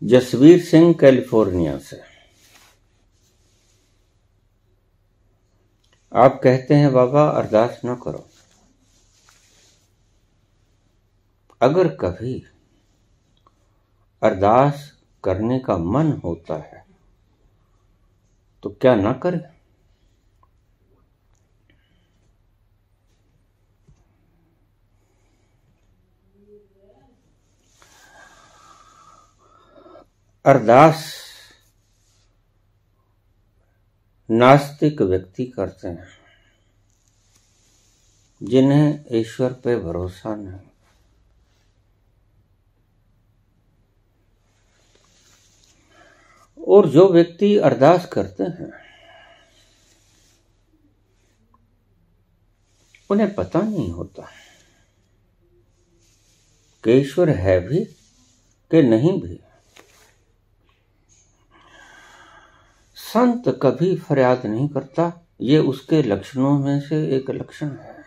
Jasvir Singh California से। आप कहते हैं बाबा अरदास न करो। अगर कभी अरदास करने का मन होता है तो क्या ना करें? अरदास नास्तिक व्यक्ति करते हैं जिन्हें ईश्वर पे भरोसा नहीं। और जो व्यक्ति अरदास करते हैं उन्हें पता नहीं होता कि ईश्वर है भी कि नहीं भी। संत कभी फरियाद नहीं करता, ये उसके लक्षणों में से एक लक्षण है।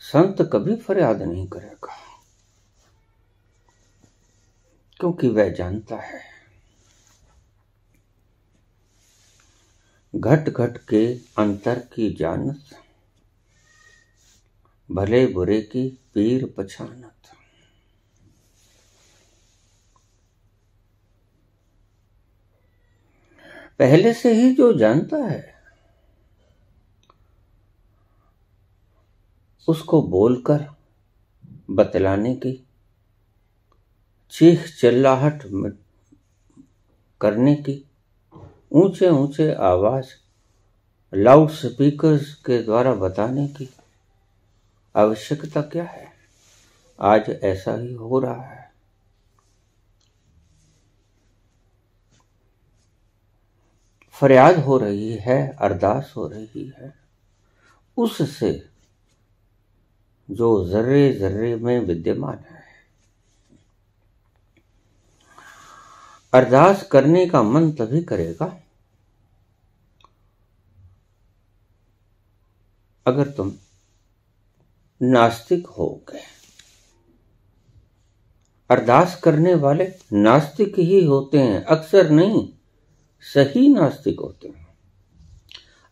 संत कभी फरियाद नहीं करेगा क्योंकि वह जानता है घट घट के अंतर की जानत, भले बुरे की पीर पछानत। पहले से ही जो जानता है उसको बोलकर बतलाने की, चीख चिल्लाहट करने की, ऊंचे ऊंचे आवाज लाउड स्पीकर्स के द्वारा बताने की आवश्यकता क्या है? आज ऐसा ही हो रहा है। फरियाद हो रही है, अरदास हो रही है उससे जो जर्रे जर्रे में विद्यमान है। अरदास करने का मन तभी करेगा अगर तुम नास्तिक हो गए। अरदास करने वाले नास्तिक ही होते हैं, अक्सर नहीं, सही नास्तिक होते हैं।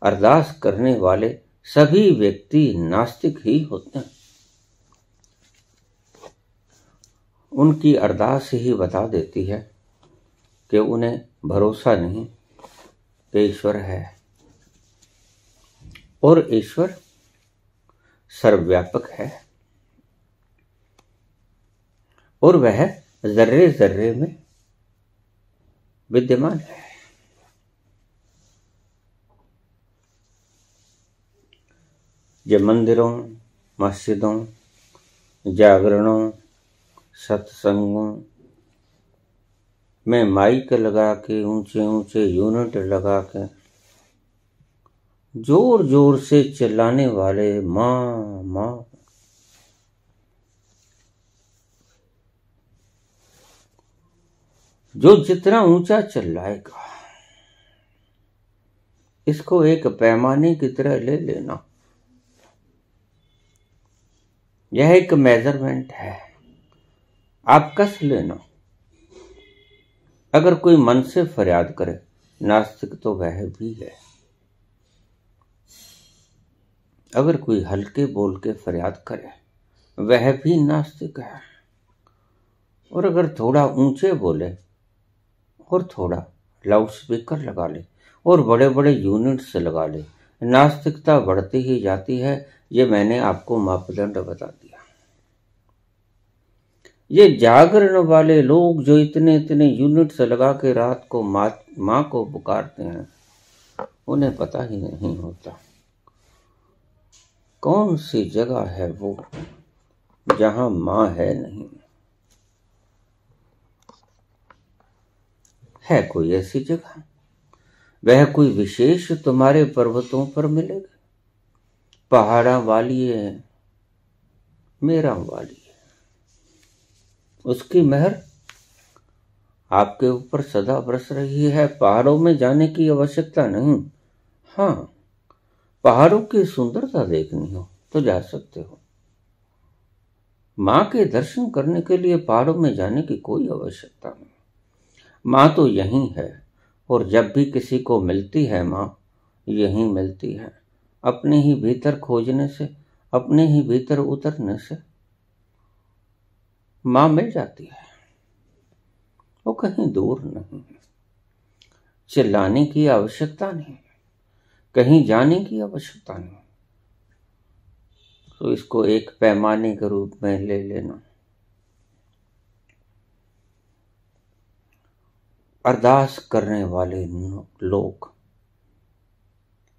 अरदास करने वाले सभी व्यक्ति नास्तिक ही होते हैं। उनकी अरदास ही बता देती है कि उन्हें भरोसा नहीं कि ईश्वर है, और ईश्वर सर्वव्यापक है और वह जर्रे जर्रे में विद्यमान है। जो मंदिरों, मस्जिदों, जागरणों, सत्संगों में माइक लगा के, ऊंचे ऊंचे यूनिट लगा के जोर जोर से चिल्लाने वाले माँ माँ, जो जितना ऊंचा चिल्लाएगा इसको एक पैमाने की तरह ले लेना। यह एक मेजरमेंट है, आप कस लेना। अगर कोई मन से फरियाद करे, नास्तिक तो वह भी है। अगर कोई हल्के बोल के फरियाद करे, वह भी नास्तिक है। और अगर थोड़ा ऊंचे बोले और थोड़ा लाउड स्पीकर लगा ले और बड़े बड़े यूनिट्स लगा ले, नास्तिकता बढ़ती ही जाती है। ये मैंने आपको मापदंड बता दिया। ये जागरण वाले लोग जो इतने इतने यूनिट्स लगा के रात को माँ को पुकारते हैं, उन्हें पता ही नहीं होता कौन सी जगह है वो जहां माँ है नहीं। है कोई ऐसी जगह? वह कोई विशेष तुम्हारे पर्वतों पर मिलेगी, पहाड़ा वाली है, मेरा वाली है। उसकी मेहर आपके ऊपर सदा बरस रही है। पहाड़ों में जाने की आवश्यकता नहीं। हाँ, पहाड़ों की सुंदरता देखनी हो तो जा सकते हो। माँ के दर्शन करने के लिए पहाड़ों में जाने की कोई आवश्यकता नहीं। माँ तो यहीं है, और जब भी किसी को मिलती है माँ यहीं मिलती है। अपने ही भीतर खोजने से, अपने ही भीतर उतरने से माँ मिल जाती है। वो कहीं दूर नहीं है। चिल्लाने की आवश्यकता नहीं, कहीं जाने की आवश्यकता नहीं। तो इसको एक पैमाने के रूप में ले लेना। अरदास करने वाले लोग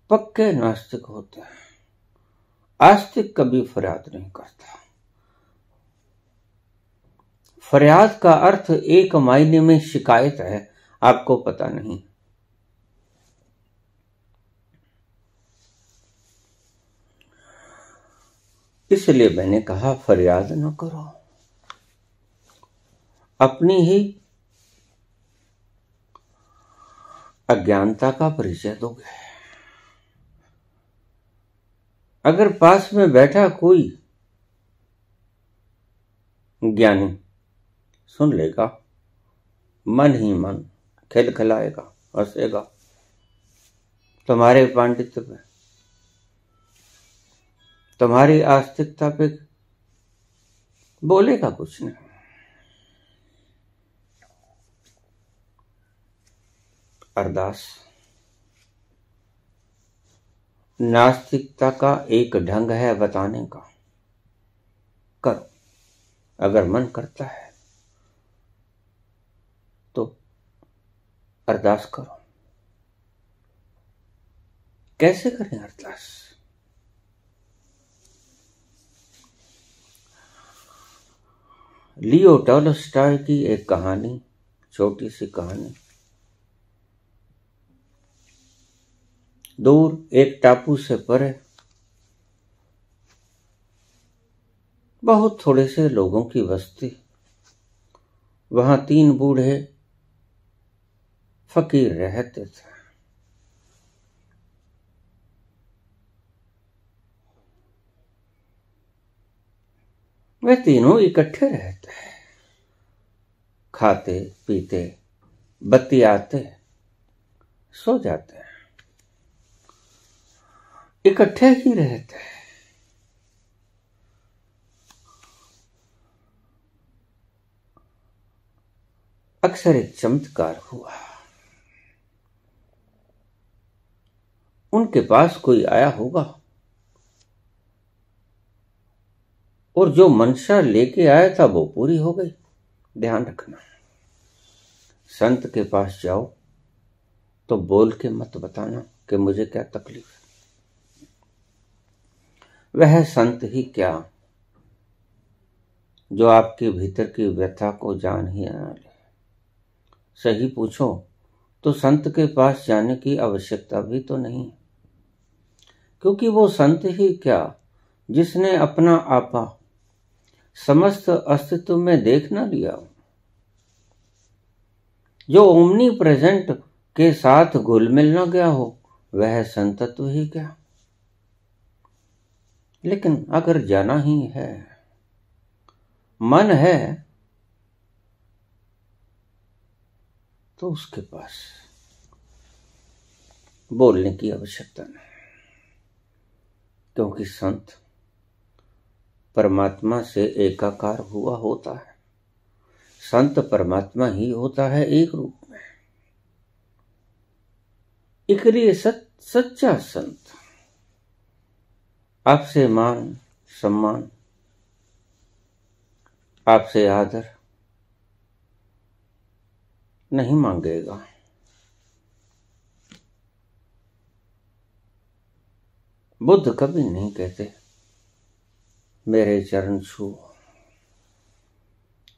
पक्के नास्तिक होते हैं। आस्तिक कभी फरियाद नहीं करता। फरियाद का अर्थ एक मायने में शिकायत है, आपको पता नहीं। इसलिए मैंने कहा फरियाद न करो, अपनी ही अज्ञानता का परिचय दोगे। अगर पास में बैठा कोई ज्ञानी सुन लेगा, मन ही मन खिलखिलाएगा, हंसेगा तुम्हारे पांडित्य पे, तुम्हारी आस्तिकता पे, बोलेगा कुछ नहीं। अरदास नास्तिकता का एक ढंग है बताने का। करो, अगर मन करता है तो अरदास करो। कैसे करें अरदास? लियो टॉलस्टॉय की एक कहानी, छोटी सी कहानी। दूर एक टापू से परे बहुत थोड़े से लोगों की बस्ती। वहां 3 बूढ़े फकीर रहते थे। वे तीनों इकट्ठे रहते हैं, खाते पीते, बत्ती आते, सो जाते हैं, इकट्ठे ही रहते हैं। अक्सर एक चमत्कार हुआ। उनके पास कोई आया होगा और जो मंशा लेके आया था वो पूरी हो गई। ध्यान रखना, संत के पास जाओ तो बोल के मत बताना कि मुझे क्या तकलीफ है। वह संत ही क्या जो आपके भीतर की व्यथा को जान ही ना ले। सही पूछो तो संत के पास जाने की आवश्यकता भी तो नहीं, क्योंकि वो संत ही क्या जिसने अपना आपा समस्त अस्तित्व में देख ना लिया, जो ओमनी प्रेजेंट के साथ घुल मिल ना गया हो, वह संतत्व ही क्या। लेकिन अगर जाना ही है, मन है, तो उसके पास बोलने की आवश्यकता नहीं, क्योंकि संत परमात्मा से एकाकार हुआ होता है। संत परमात्मा ही होता है एक रूप में। इसलिए सच्चा संत आपसे मान सम्मान, आपसे आदर नहीं मांगेगा। बुद्ध कभी नहीं कहते मेरे चरण छू।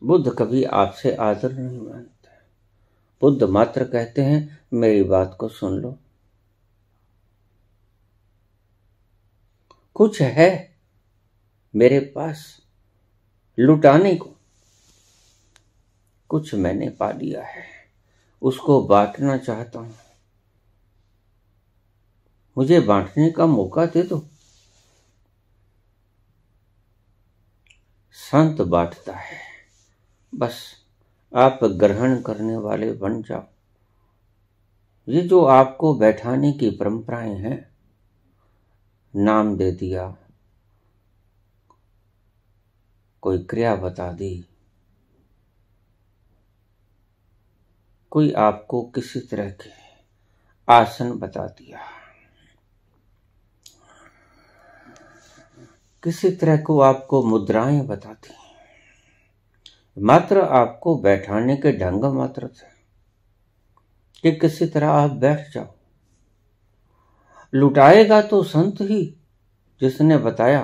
बुद्ध कभी आपसे आदर नहीं मांगते। बुद्ध मात्र कहते हैं मेरी बात को सुन लो। कुछ है मेरे पास लुटाने को, कुछ मैंने पा लिया है, उसको बांटना चाहता हूं, मुझे बांटने का मौका दे दो। संत बांटता है। बस आप ग्रहण करने वाले बन जाओ। ये जो आपको बैठाने की परंपराएं हैं, नाम दे दिया, कोई क्रिया बता दी, कोई आपको किसी तरह के आसन बता दिया, किसी तरह को आपको मुद्राएं बता दी, मात्र आपको बैठाने के ढंग मात्र थे कि किसी तरह आप बैठ जाओ। लुटाएगा तो संत ही, जिसने बताया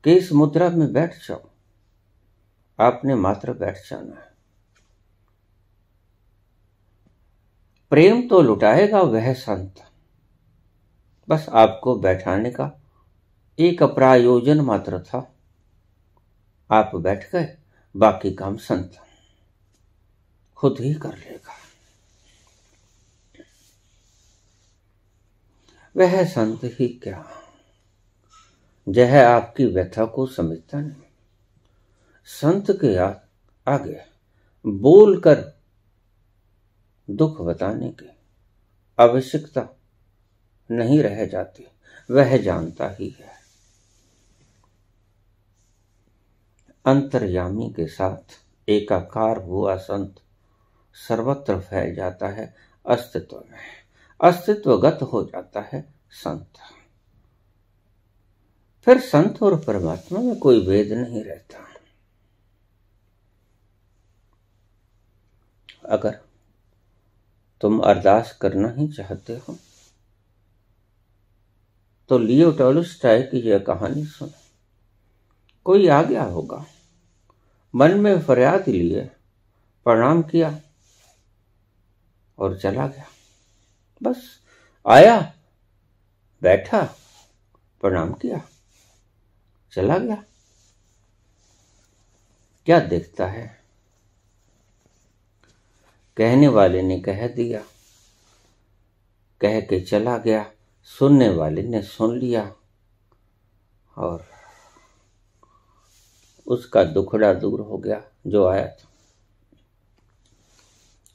कि इस मुद्रा में बैठ जाओ। आपने मात्र बैठ जाना है। प्रेम तो लुटाएगा वह संत, बस आपको बैठाने का एक प्रायोजन मात्र था। आप बैठ गए, बाकी काम संत खुद ही कर लेगा। वह संत ही क्या, जह आपकी व्यथा को समझता नहीं। संत के आगे बोलकर दुख बताने की आवश्यकता नहीं रह जाती, वह जानता ही है। अंतर्यामी के साथ एकाकार हुआ संत सर्वत्र फैल जाता है। अस्तित्व में अस्तित्वगत हो जाता है संत। फिर संत और परमात्मा में कोई भेद नहीं रहता। अगर तुम अरदास करना ही चाहते हो तो लियो टॉलस्टॉय की यह कहानी सुनो। कोई आ गया होगा, मन में फरियाद लिए, प्रणाम किया और चला गया। बस आया, बैठा, प्रणाम किया, चला गया। क्या देखता है? कहने वाले ने कह दिया, कह के चला गया, सुनने वाले ने सुन लिया और उसका दुखड़ा दूर हो गया जो आया था।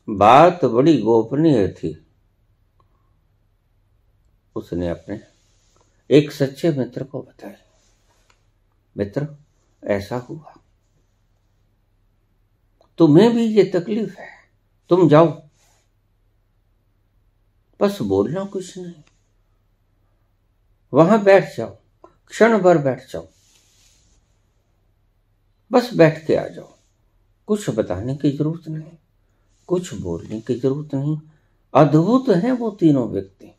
बात बड़ी गोपनीय थी। उसने अपने एक सच्चे मित्र को बताया, मित्र ऐसा हुआ, तुम्हें भी ये तकलीफ है, तुम जाओ, बस बोलना कुछ नहीं, वहां बैठ जाओ, क्षण भर बैठ जाओ, बस बैठ के आ जाओ। कुछ बताने की जरूरत नहीं, कुछ बोलने की जरूरत नहीं। अद्भुत हैं वो तीनों व्यक्ति।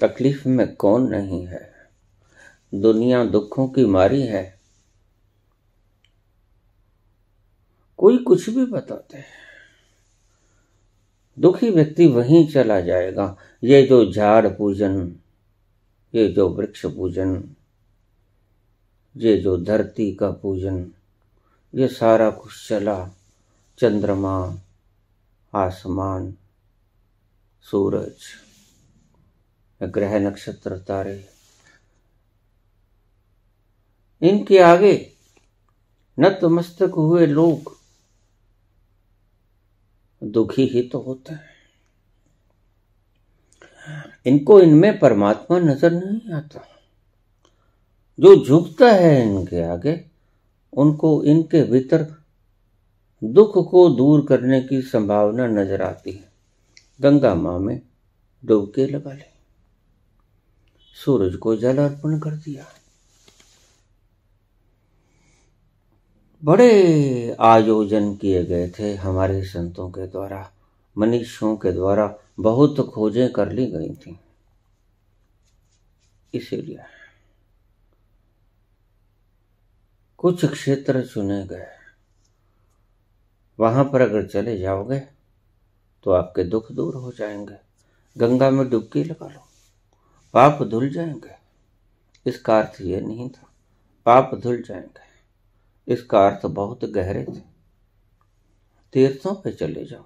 तकलीफ में कौन नहीं है? दुनिया दुखों की मारी है। कोई कुछ भी बताते हैं, दुखी व्यक्ति वहीं चला जाएगा। ये जो झाड़ पूजन, ये जो वृक्ष पूजन, ये जो धरती का पूजन, ये सारा कुछ चला। चंद्रमा, आसमान, सूरज, ग्रह, नक्षत्र, तारे, इनके आगे नतमस्तक हुए लोग दुखी ही तो होते हैं। इनको इनमें परमात्मा नजर नहीं आता। जो झुकता है इनके आगे, उनको इनके भीतर दुख को दूर करने की संभावना नजर आती है। गंगा मां में डुबकी लगा ले, सूरज को जल अर्पण कर दिया। बड़े आयोजन किए गए थे हमारे संतों के द्वारा, मनीषियों के द्वारा बहुत खोजें कर ली गई थी। इसीलिए कुछ क्षेत्र चुने गए, वहां पर अगर चले जाओगे तो आपके दुख दूर हो जाएंगे। गंगा में डुबकी लगा लो, पाप धुल जाएंगे। इसका अर्थ ये नहीं था पाप धुल जाएंगे, इसका अर्थ बहुत गहरे थे। तीर्थों पे चले जाओ,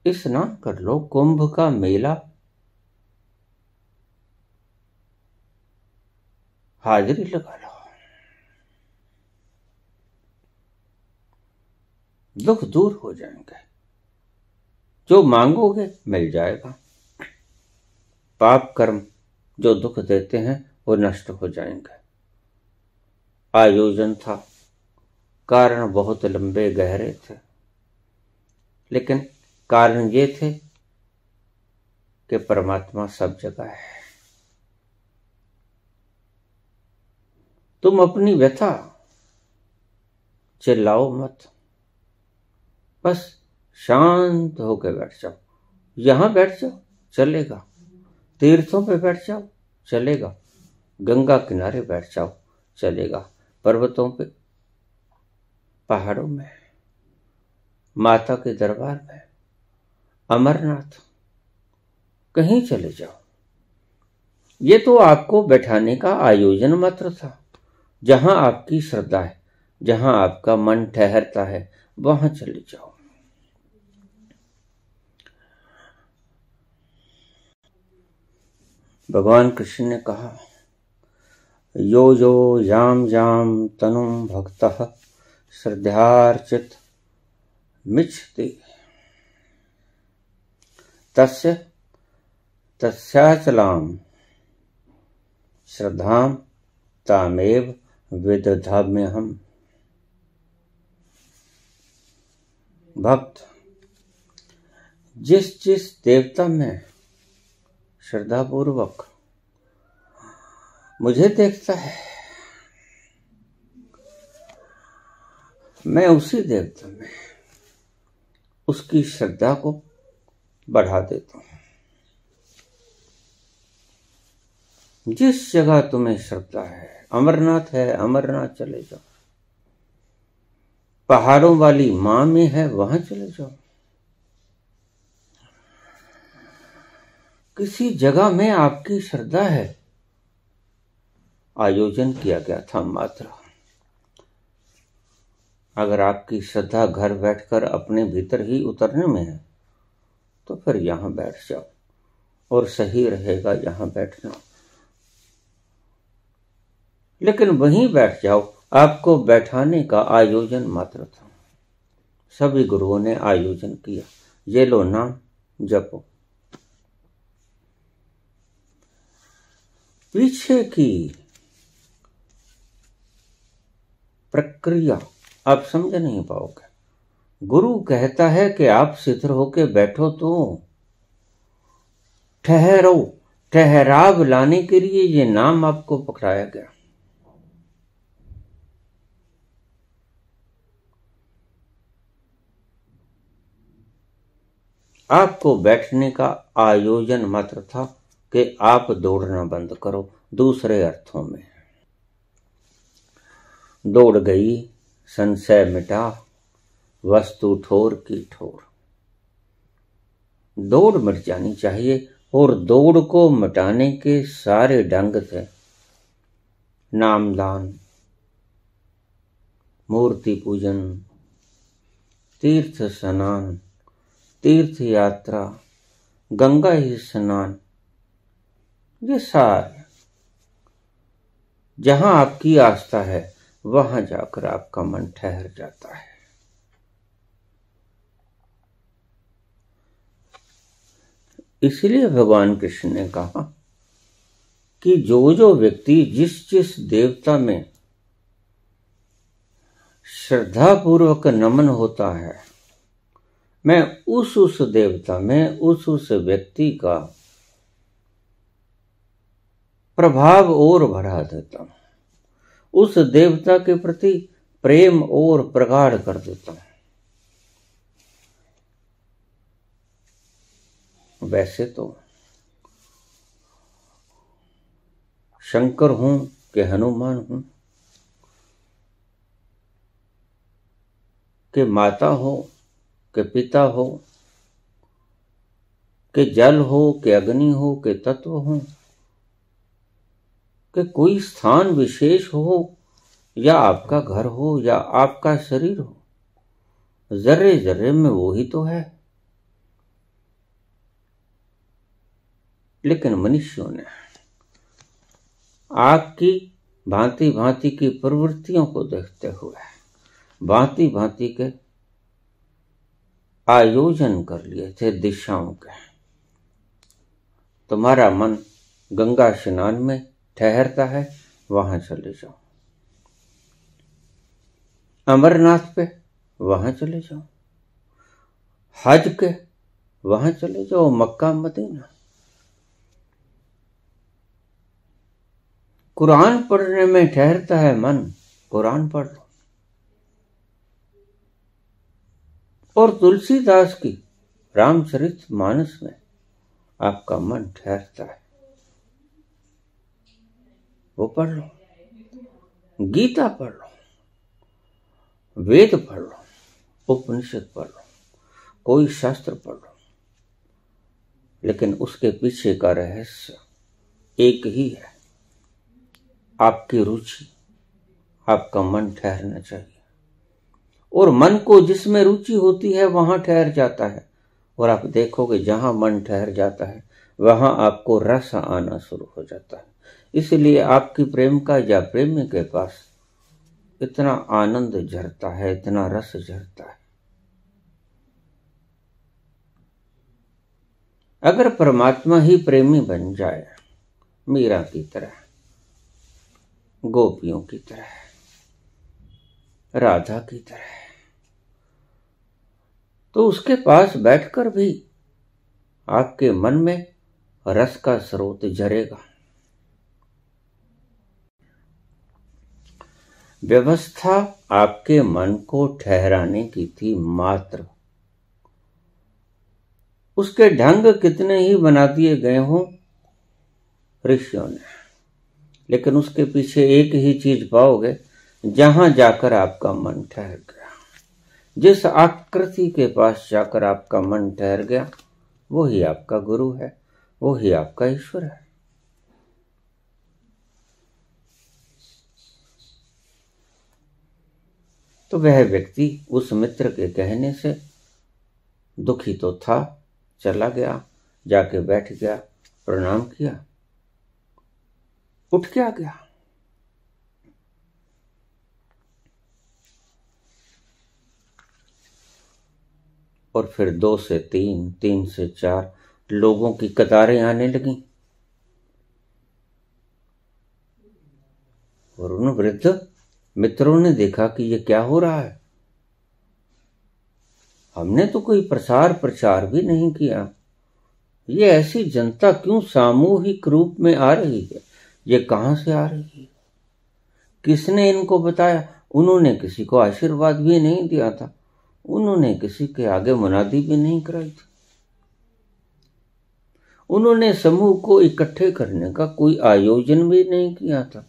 स्नान कर लो, कुंभ का मेला हाजिरी लगा लो, दुख दूर हो जाएंगे। जो मांगोगे मिल जाएगा। पाप कर्म जो दुख देते हैं वो नष्ट हो जाएंगे। आयोजन था, कारण बहुत लंबे गहरे थे, लेकिन कारण ये थे कि परमात्मा सब जगह है। तुम अपनी व्यथा चिल्लाओ मत, बस शांत होकर बैठ जाओ। यहां बैठ जाओ, चलेगा। तीर्थों पे बैठ जाओ, चलेगा। गंगा किनारे बैठ जाओ, चलेगा। पर्वतों पे, पहाड़ों में, माता के दरबार में, अमरनाथ, कहीं चले जाओ। ये तो आपको बैठाने का आयोजन मात्र था। जहां आपकी श्रद्धा है, जहां आपका मन ठहरता है, वहां चले जाओ। भगवान कृष्ण ने कहा, यो यो याम याम तनुम भक्तः श्रद्धार्चित मिच्छति तस्य तस्याचलाम श्रद्धाम तामेव विदधाम्यहम्। भक्त जिस जिस देवता में श्रद्धापूर्वक मुझे देखता है, मैं उसी देवता में उसकी श्रद्धा को बढ़ा देता हूं। जिस जगह तुम्हें श्रद्धा है, अमरनाथ है, अमरनाथ चले जाओ। पहाड़ों वाली मां में है, वहां चले जाओ। किसी जगह में आपकी श्रद्धा है, आयोजन किया गया था मात्र। अगर आपकी श्रद्धा घर बैठकर अपने भीतर ही उतरने में है, तो फिर यहां बैठ जाओ और सही रहेगा यहां बैठना। लेकिन वहीं बैठ जाओ, आपको बैठाने का आयोजन मात्र था। सभी गुरुओं ने आयोजन किया, ये लो नाम जपो। पीछे की प्रक्रिया आप समझ नहीं पाओगे। गुरु कहता है कि आप शिथिल होके बैठो, तो ठहरो। ठहराव लाने के लिए ये नाम आपको पकड़ाया गया। आपको बैठने का आयोजन मात्र था कि आप दौड़ना बंद करो। दूसरे अर्थों में, दौड़ गई, संशय मिटा, वस्तु ठोर की ठोर। दौड़ मिट जानी चाहिए, और दौड़ को मिटाने के सारे ढंग थे नामदान, मूर्ति पूजन, तीर्थ स्नान, तीर्थ यात्रा, गंगा ही स्नान। ये सारे, जहां आपकी आस्था है वहां जाकर आपका मन ठहर जाता है। इसलिए भगवान कृष्ण ने कहा कि जो जो व्यक्ति जिस जिस देवता में श्रद्धापूर्वक नमन होता है, मैं उस देवता में उस व्यक्ति का प्रभाव और बढ़ा देता हूं, उस देवता के प्रति प्रेम और प्रगाढ़ कर देता हूं। वैसे तो शंकर हूं कि हनुमान हूं, कि माता हो कि पिता हो, कि जल हो कि अग्नि हो कि तत्व हो, कि कोई स्थान विशेष हो, या आपका घर हो या आपका शरीर हो, जर्रे जर्रे में वो ही तो है। लेकिन मनुष्यों ने आपकी भांति भांति की प्रवृत्तियों को देखते हुए भांति भांति के आयोजन कर लिए थे दिशाओं के। तुम्हारा मन गंगा स्नान में ठहरता है, वहां चले जाओ। अमरनाथ पे, वहां चले जाओ। हज के, वहां चले जाओ। Mecca Medina. कुरान पढ़ने में ठहरता है मन, कुरान पढ़ लो। और तुलसीदास की रामचरितमानस में आपका मन ठहरता है, वो पढ़ लो। गीता पढ़ लो, वेद पढ़ लो, उपनिषद पढ़ लो, कोई शास्त्र पढ़ लो, लेकिन उसके पीछे का रहस्य एक ही है, आपकी रुचि, आपका मन ठहरना चाहिए। और मन को जिसमें रुचि होती है वहां ठहर जाता है। और आप देखोगे जहां मन ठहर जाता है वहां आपको रस आना शुरू हो जाता है। इसलिए आपकी प्रेम का या प्रेमी के पास इतना आनंद झरता है, इतना रस झरता है। अगर परमात्मा ही प्रेमी बन जाए, मीरा की तरह, गोपियों की तरह, राधा की तरह, तो उसके पास बैठकर भी आपके मन में रस का स्रोत झरेगा। व्यवस्था आपके मन को ठहराने की थी मात्र। उसके ढंग कितने ही बना दिए गए हों ऋषियों ने, लेकिन उसके पीछे एक ही चीज पाओगे, जहां जाकर आपका मन ठहर गया, जिस आकृति के पास जाकर आपका मन ठहर गया, वो ही आपका गुरु है, वो ही आपका ईश्वर है। तो वह व्यक्ति उस मित्र के कहने से दुखी तो था, चला गया, जाके बैठ गया, प्रणाम किया, उठ के आ गया। और फिर 2 से 3, 3 से 4 लोगों की कतारें आने लगी। और उन वृद्ध मित्रों ने देखा कि ये क्या हो रहा है, हमने तो कोई प्रसार प्रचार भी नहीं किया, ये ऐसी जनता क्यों सामूहिक रूप में आ रही है, ये कहां से आ रही है, किसने इनको बताया? उन्होंने किसी को आशीर्वाद भी नहीं दिया था, उन्होंने किसी के आगे मुनादी भी नहीं कराई थी, उन्होंने समूह को इकट्ठे करने का कोई आयोजन भी नहीं किया था,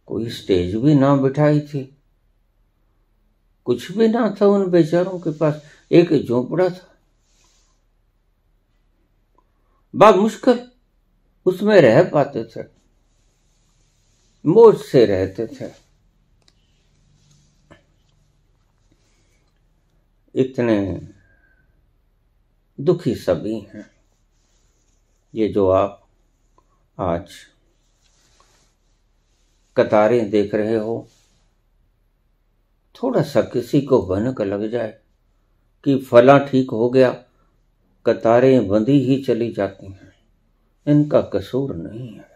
कोई स्टेज भी ना बिठाई थी, कुछ भी ना था उन बेचारों के पास। एक झोंपड़ा था, बा मुश्किल उसमें रह पाते थे, मौज से रहते थे। इतने दुखी सभी हैं। ये जो आप आज कतारें देख रहे हो, थोड़ा सा किसी को भनक लग जाए कि फला ठीक हो गया, कतारें बंधी ही चली जाती हैं, इनका कसूर नहीं है।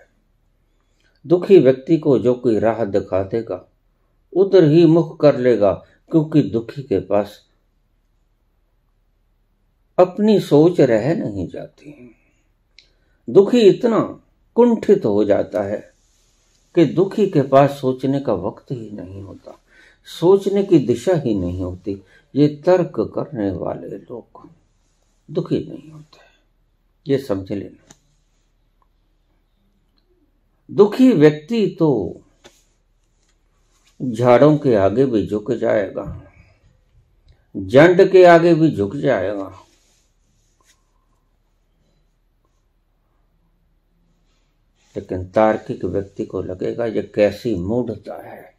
दुखी व्यक्ति को जो कोई राह दिखा देगा उधर ही मुख कर लेगा, क्योंकि दुखी के पास अपनी सोच रह नहीं जाती। दुखी इतना कुंठित हो जाता है कि दुखी के पास सोचने का वक्त ही नहीं होता, सोचने की दिशा ही नहीं होती। ये तर्क करने वाले लोग दुखी नहीं होते, ये समझ लेना। दुखी व्यक्ति तो झाड़ों के आगे भी झुक जाएगा, जंड के आगे भी झुक जाएगा, लेकिन तार्किक व्यक्ति को लगेगा ये कैसी मूढ़ता है,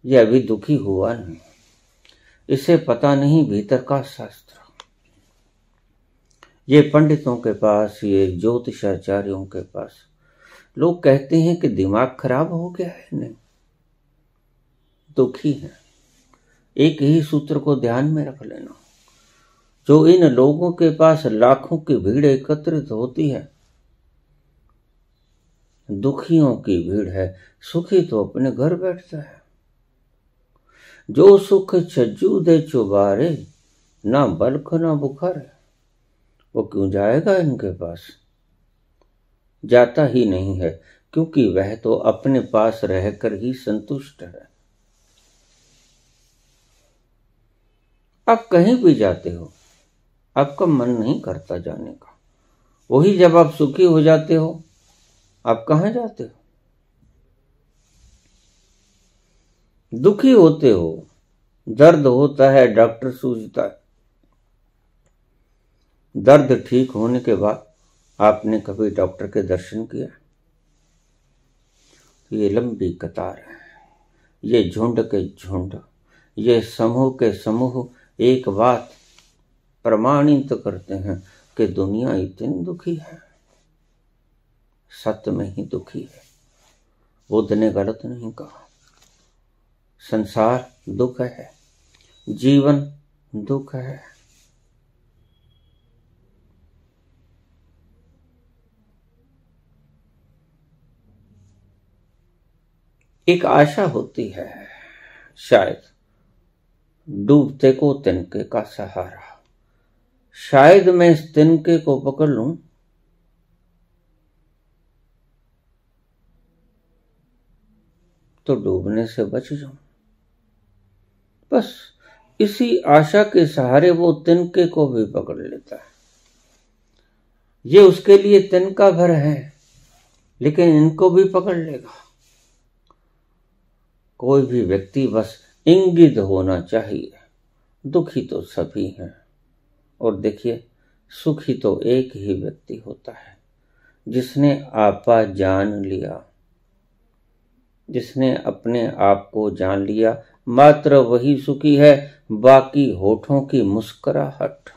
ये अभी दुखी हुआ नहीं, इसे पता नहीं भीतर का शास्त्र। ये पंडितों के पास, ये ज्योतिषाचार्यों के पास लोग कहते हैं कि दिमाग खराब हो गया है, नहीं, दुखी है। एक ही सूत्र को ध्यान में रख लेना, जो इन लोगों के पास लाखों की भीड़ एकत्रित होती है, दुखियों की भीड़ है। सुखी तो अपने घर बैठता है। जो सुख छज्जू दे चुबारे, ना बल्ख ना बुखार है, वो क्यों जाएगा इनके पास? जाता ही नहीं है, क्योंकि वह तो अपने पास रहकर ही संतुष्ट है। आप कहीं भी जाते हो, आपका मन नहीं करता जाने का। वही जब आप सुखी हो जाते हो, आप कहां जाते हो? दुखी होते हो, दर्द होता है, डॉक्टर सूझता है। दर्द ठीक होने के बाद आपने कभी डॉक्टर के दर्शन किया? ये लंबी कतार है, ये झुंड के झुंड, ये समूह के समूह एक बात प्रमाणित करते हैं कि दुनिया इतनी दुखी है, सत्य में ही दुखी है। बुद्ध ने गलत नहीं कहा। संसार दुख है, जीवन दुख है। एक आशा होती है, शायद डूबते को तिनके का सहारा, शायद मैं इस तिनके को पकड़ लूं तो डूबने से बच जाऊं। बस इसी आशा के सहारे वो तिनके को भी पकड़ लेता है। ये उसके लिए तिनका भर है, लेकिन इनको भी पकड़ लेगा। कोई भी व्यक्ति बस इंगित होना चाहिए। दुखी तो सभी हैं, और देखिए सुखी तो एक ही व्यक्ति होता है, जिसने आपा जान लिया, जिसने अपने आप को जान लिया, मात्र वही सुखी है। बाकी होठों की मुस्कुराहट,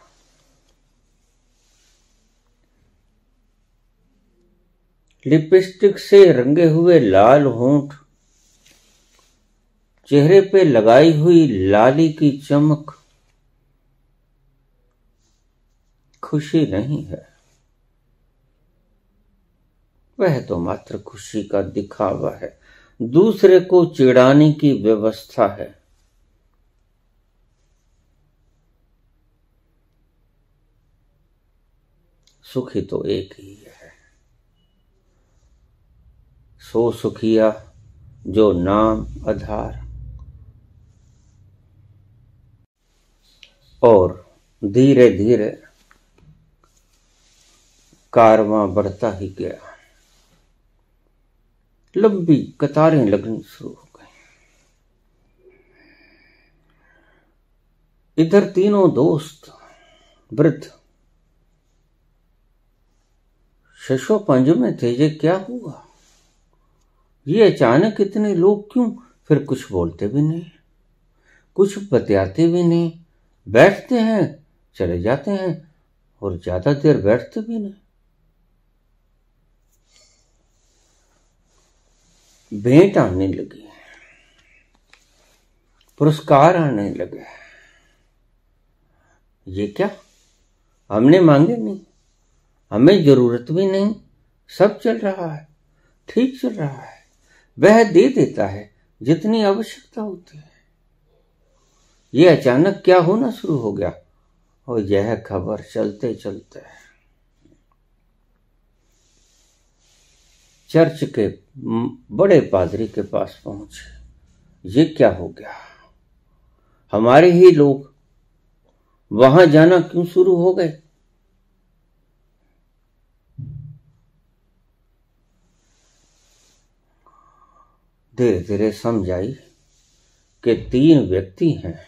लिपस्टिक से रंगे हुए लाल होंठ, चेहरे पे लगाई हुई लाली की चमक खुशी नहीं है। वह तो मात्र खुशी का दिखावा है, दूसरे को चिढ़ाने की व्यवस्था है। सुखी तो एक ही है, सो सुखिया जो नाम आधार। और धीरे धीरे कारवां बढ़ता ही गया। लंबी कतारें लगनी शुरू हो गई। इधर तीनों दोस्त वृद्ध शशोपंज में थे। ये क्या हुआ? ये अचानक इतने लोग क्यों? फिर कुछ बोलते भी नहीं, कुछ बतियाते भी नहीं, बैठते हैं चले जाते हैं, और ज्यादा देर बैठते भी नहीं। भेंट आने लगी, पुरस्कार आने लगे। ये क्या? हमने मांगे नहीं, हमें जरूरत भी नहीं, सब चल रहा है, ठीक चल रहा है। वह दे देता है जितनी आवश्यकता होती है। ये अचानक क्या होना शुरू हो गया? और यह खबर चलते चलते चर्च के बड़े पादरी के पास पहुंचे। ये क्या हो गया? हमारे ही लोग वहां जाना क्यों शुरू हो गए? धीरे धीरे समझ आई कि 3 व्यक्ति हैं।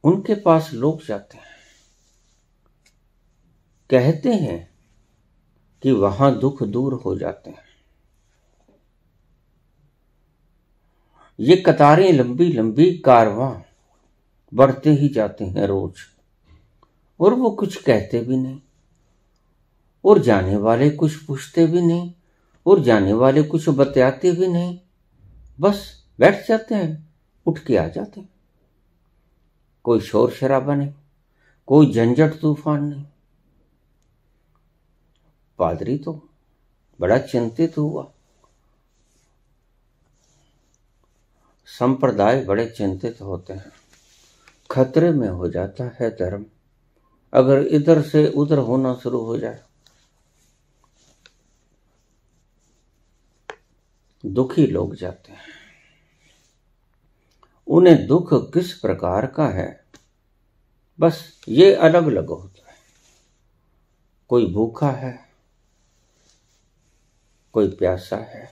उनके पास लोग जाते हैं, कहते हैं कि वहां दुख दूर हो जाते हैं। ये कतारें लंबी लंबी कारवां बढ़ते ही जाते हैं रोज, और वो कुछ कहते भी नहीं। और जाने वाले कुछ पूछते भी नहीं और जाने वाले कुछ बताते भी नहीं, बस बैठ जाते हैं, उठ के आ जाते हैं। कोई शोर शराबा नहीं, कोई झंझट तूफान नहीं। पादरी तो बड़ा चिंतित हुआ, संप्रदाय बड़े चिंतित होते हैं। खतरे में हो जाता है धर्म अगर इधर से उधर होना शुरू हो जाए। दुखी लोग जाते हैं, उन्हें दुख किस प्रकार का है बस ये अलग अलग होता है। कोई भूखा है, कोई प्यासा है,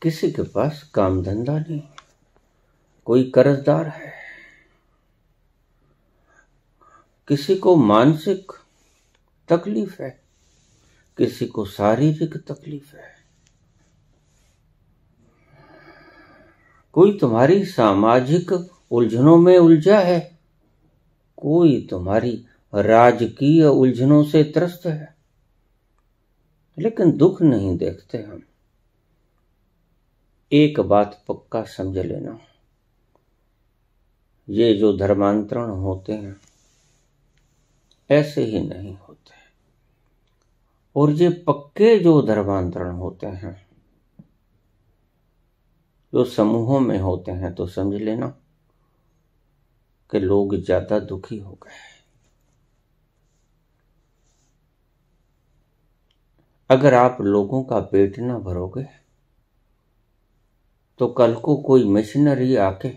किसी के पास काम धंधा नहीं, कोई कर्जदार है, किसी को मानसिक तकलीफ है, किसी को शारीरिक तकलीफ है, कोई तुम्हारी सामाजिक उलझनों में उलझा है, कोई तुम्हारी राजकीय उलझनों से त्रस्त है। लेकिन दुख नहीं देखते हम। एक बात पक्का समझ लेना, ये जो धर्मांतरण होते हैं ऐसे ही नहीं होते, और ये पक्के जो धर्मांतरण होते हैं जो समूहों में होते हैं तो समझ लेना कि लोग ज्यादा दुखी हो गए। अगर आप लोगों का पेट ना भरोगे तो कल को कोई मिशनरी आके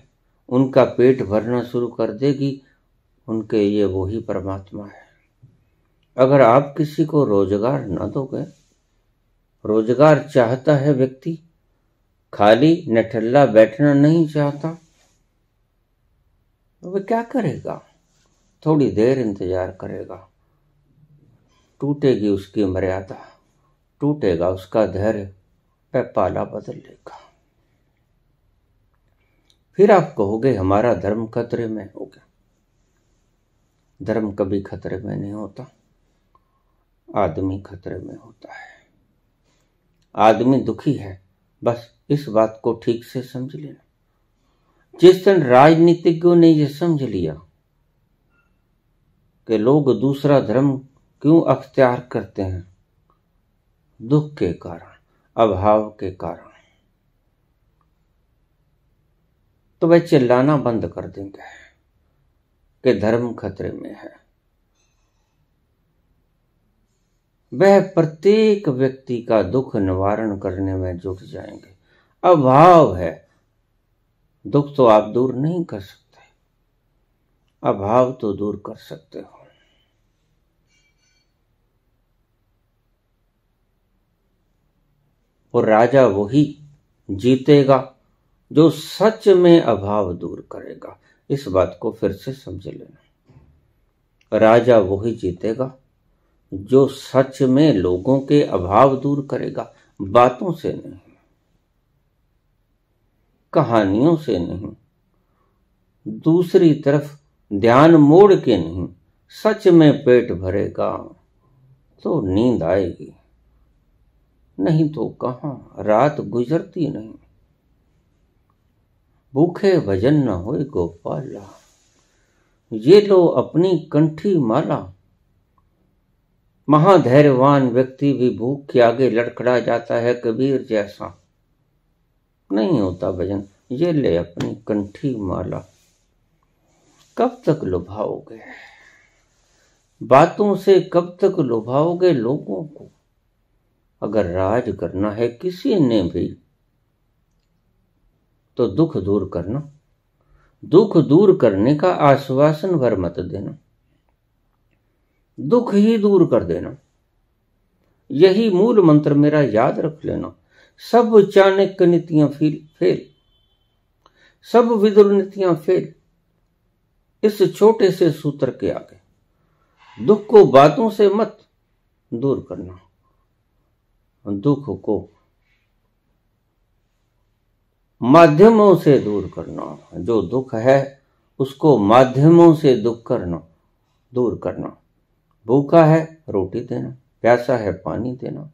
उनका पेट भरना शुरू कर देगी, उनके ये वही परमात्मा है। अगर आप किसी को रोजगार ना दोगे, रोजगार चाहता है व्यक्ति, खाली नठल्ला बैठना नहीं चाहता, तो वह क्या करेगा? थोड़ी देर इंतजार करेगा, टूटेगी उसकी मर्यादा, टूटेगा उसका धैर्य, वह पाला बदल लेगा। फिर आप कहोगे हमारा धर्म खतरे में हो गया। धर्म कभी खतरे में नहीं होता, आदमी खतरे में होता है। आदमी दुखी है, बस इस बात को ठीक से समझ लेना। जिस दिन राजनीतिज्ञों ने यह समझ लिया कि लोग दूसरा धर्म क्यों अख्तियार करते हैं, दुख के कारण, अभाव के कारण, तो वह चिल्लाना बंद कर देंगे कि धर्म खतरे में है। वह प्रत्येक व्यक्ति का दुख निवारण करने में जुट जाएंगे। अभाव है, दुख तो आप दूर नहीं कर सकते, अभाव तो दूर कर सकते हो। और राजा वही जीतेगा जो सच में अभाव दूर करेगा। इस बात को फिर से समझ लेना, राजा वही जीतेगा जो सच में लोगों के अभाव दूर करेगा, बातों से नहीं, कहानियों से नहीं, दूसरी तरफ ध्यान मोड़ के नहीं, सच में पेट भरेगा तो नींद आएगी, नहीं तो कहां, रात गुजरती नहीं। भूखे भजन न होए गोपाला, ये लो अपनी कंठी माला। महाधैर्यवान व्यक्ति भी भूख के आगे लड़खड़ा जाता है, कबीर जैसा नहीं होता भजन। ये ले अपनी कंठी माला। कब तक लुभाओगे बातों से, कब तक लुभाओगे लोगों को? अगर राज करना है किसी ने भी तो दुख दूर करना, दुख दूर करने का आश्वासन भर मत देना, दुख ही दूर कर देना। यही मूल मंत्र मेरा याद रख लेना। सब चाणक्य नीतियां फेल, सब विदुर नीतियां फेल इस छोटे से सूत्र के आगे। दुख को बातों से मत दूर करना, दुख को माध्यमों से दूर करना। जो दुख है उसको माध्यमों से दुख करना, दूर करना। भूखा है रोटी देना, प्यासा है पानी देना,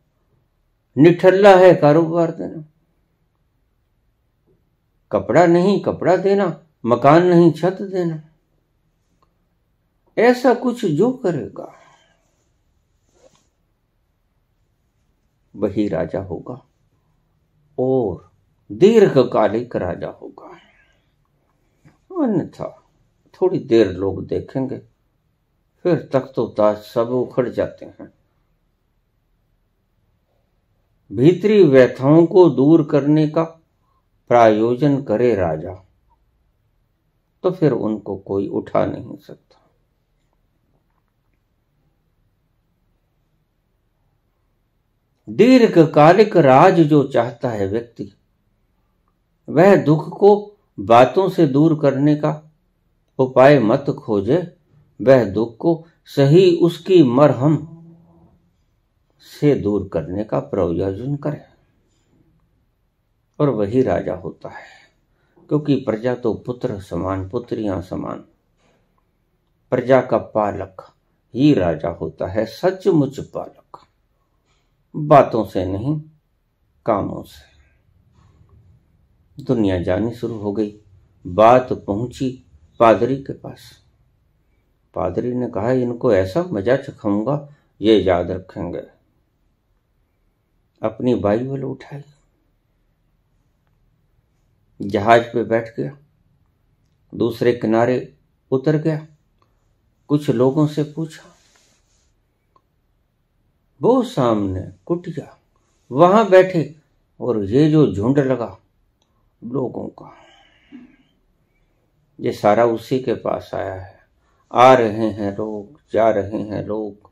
निठल्ला है कारोबार देना, कपड़ा नहीं कपड़ा देना, मकान नहीं छत देना। ऐसा कुछ जो करेगा वही राजा होगा और दीर्घकालिक राजा होगा। अन्यथा थोड़ी देर लोग देखेंगे, फिर तख्तो ताज सब उखड़ जाते हैं। भीतरी व्यथाओं को दूर करने का प्रायोजन करे राजा, तो फिर उनको कोई उठा नहीं सकता। दीर्घकालिक राज जो चाहता है व्यक्ति, वह दुख को बातों से दूर करने का उपाय मत खोजे, वह दुख को सही उसकी मरहम से दूर करने का प्रयोजन करे, और वही राजा होता है। क्योंकि प्रजा तो पुत्र समान, पुत्रियां समान। प्रजा का पालक ही राजा होता है, सचमुच पालक, बातों से नहीं कामों से। दुनिया जानी शुरू हो गई। बात पहुंची पादरी के पास। पादरी ने कहा, इनको ऐसा मजा चखाऊंगा ये याद रखेंगे। अपनी बाइबल उठाई, जहाज पे बैठ गया, दूसरे किनारे उतर गया, कुछ लोगों से पूछा। वो सामने कुटिया, वहां बैठे, और ये जो झुंड लगा लोगों का, ये सारा उसी के पास आया है। आ रहे हैं लोग, जा रहे हैं लोग,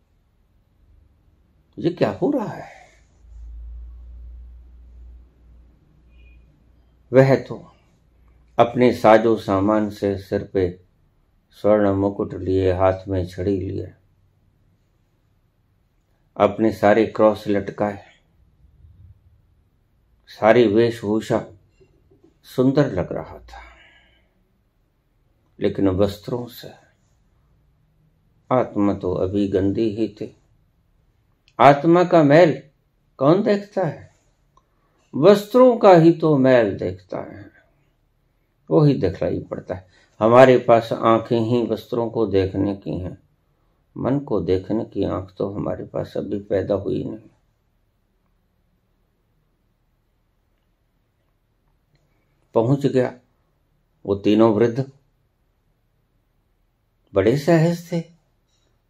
ये क्या हो रहा है? वह तो अपने साजो सामान से सिर पे स्वर्ण मुकुट लिए, हाथ में छड़ी लिए, अपने सारे क्रॉस लटकाए, सारी वेशभूषा सुंदर लग रहा था, लेकिन वस्त्रों से आत्मा तो अभी गंदी ही थी। आत्मा का मैल कौन देखता है? वस्त्रों का ही तो मैल देखता है, वो ही दिखलाई पड़ता है। हमारे पास आंखें ही वस्त्रों को देखने की हैं, मन को देखने की आंख तो हमारे पास अभी पैदा हुई नहीं। पहुंच गया। वो तीनों वृद्ध बड़े सहज थे,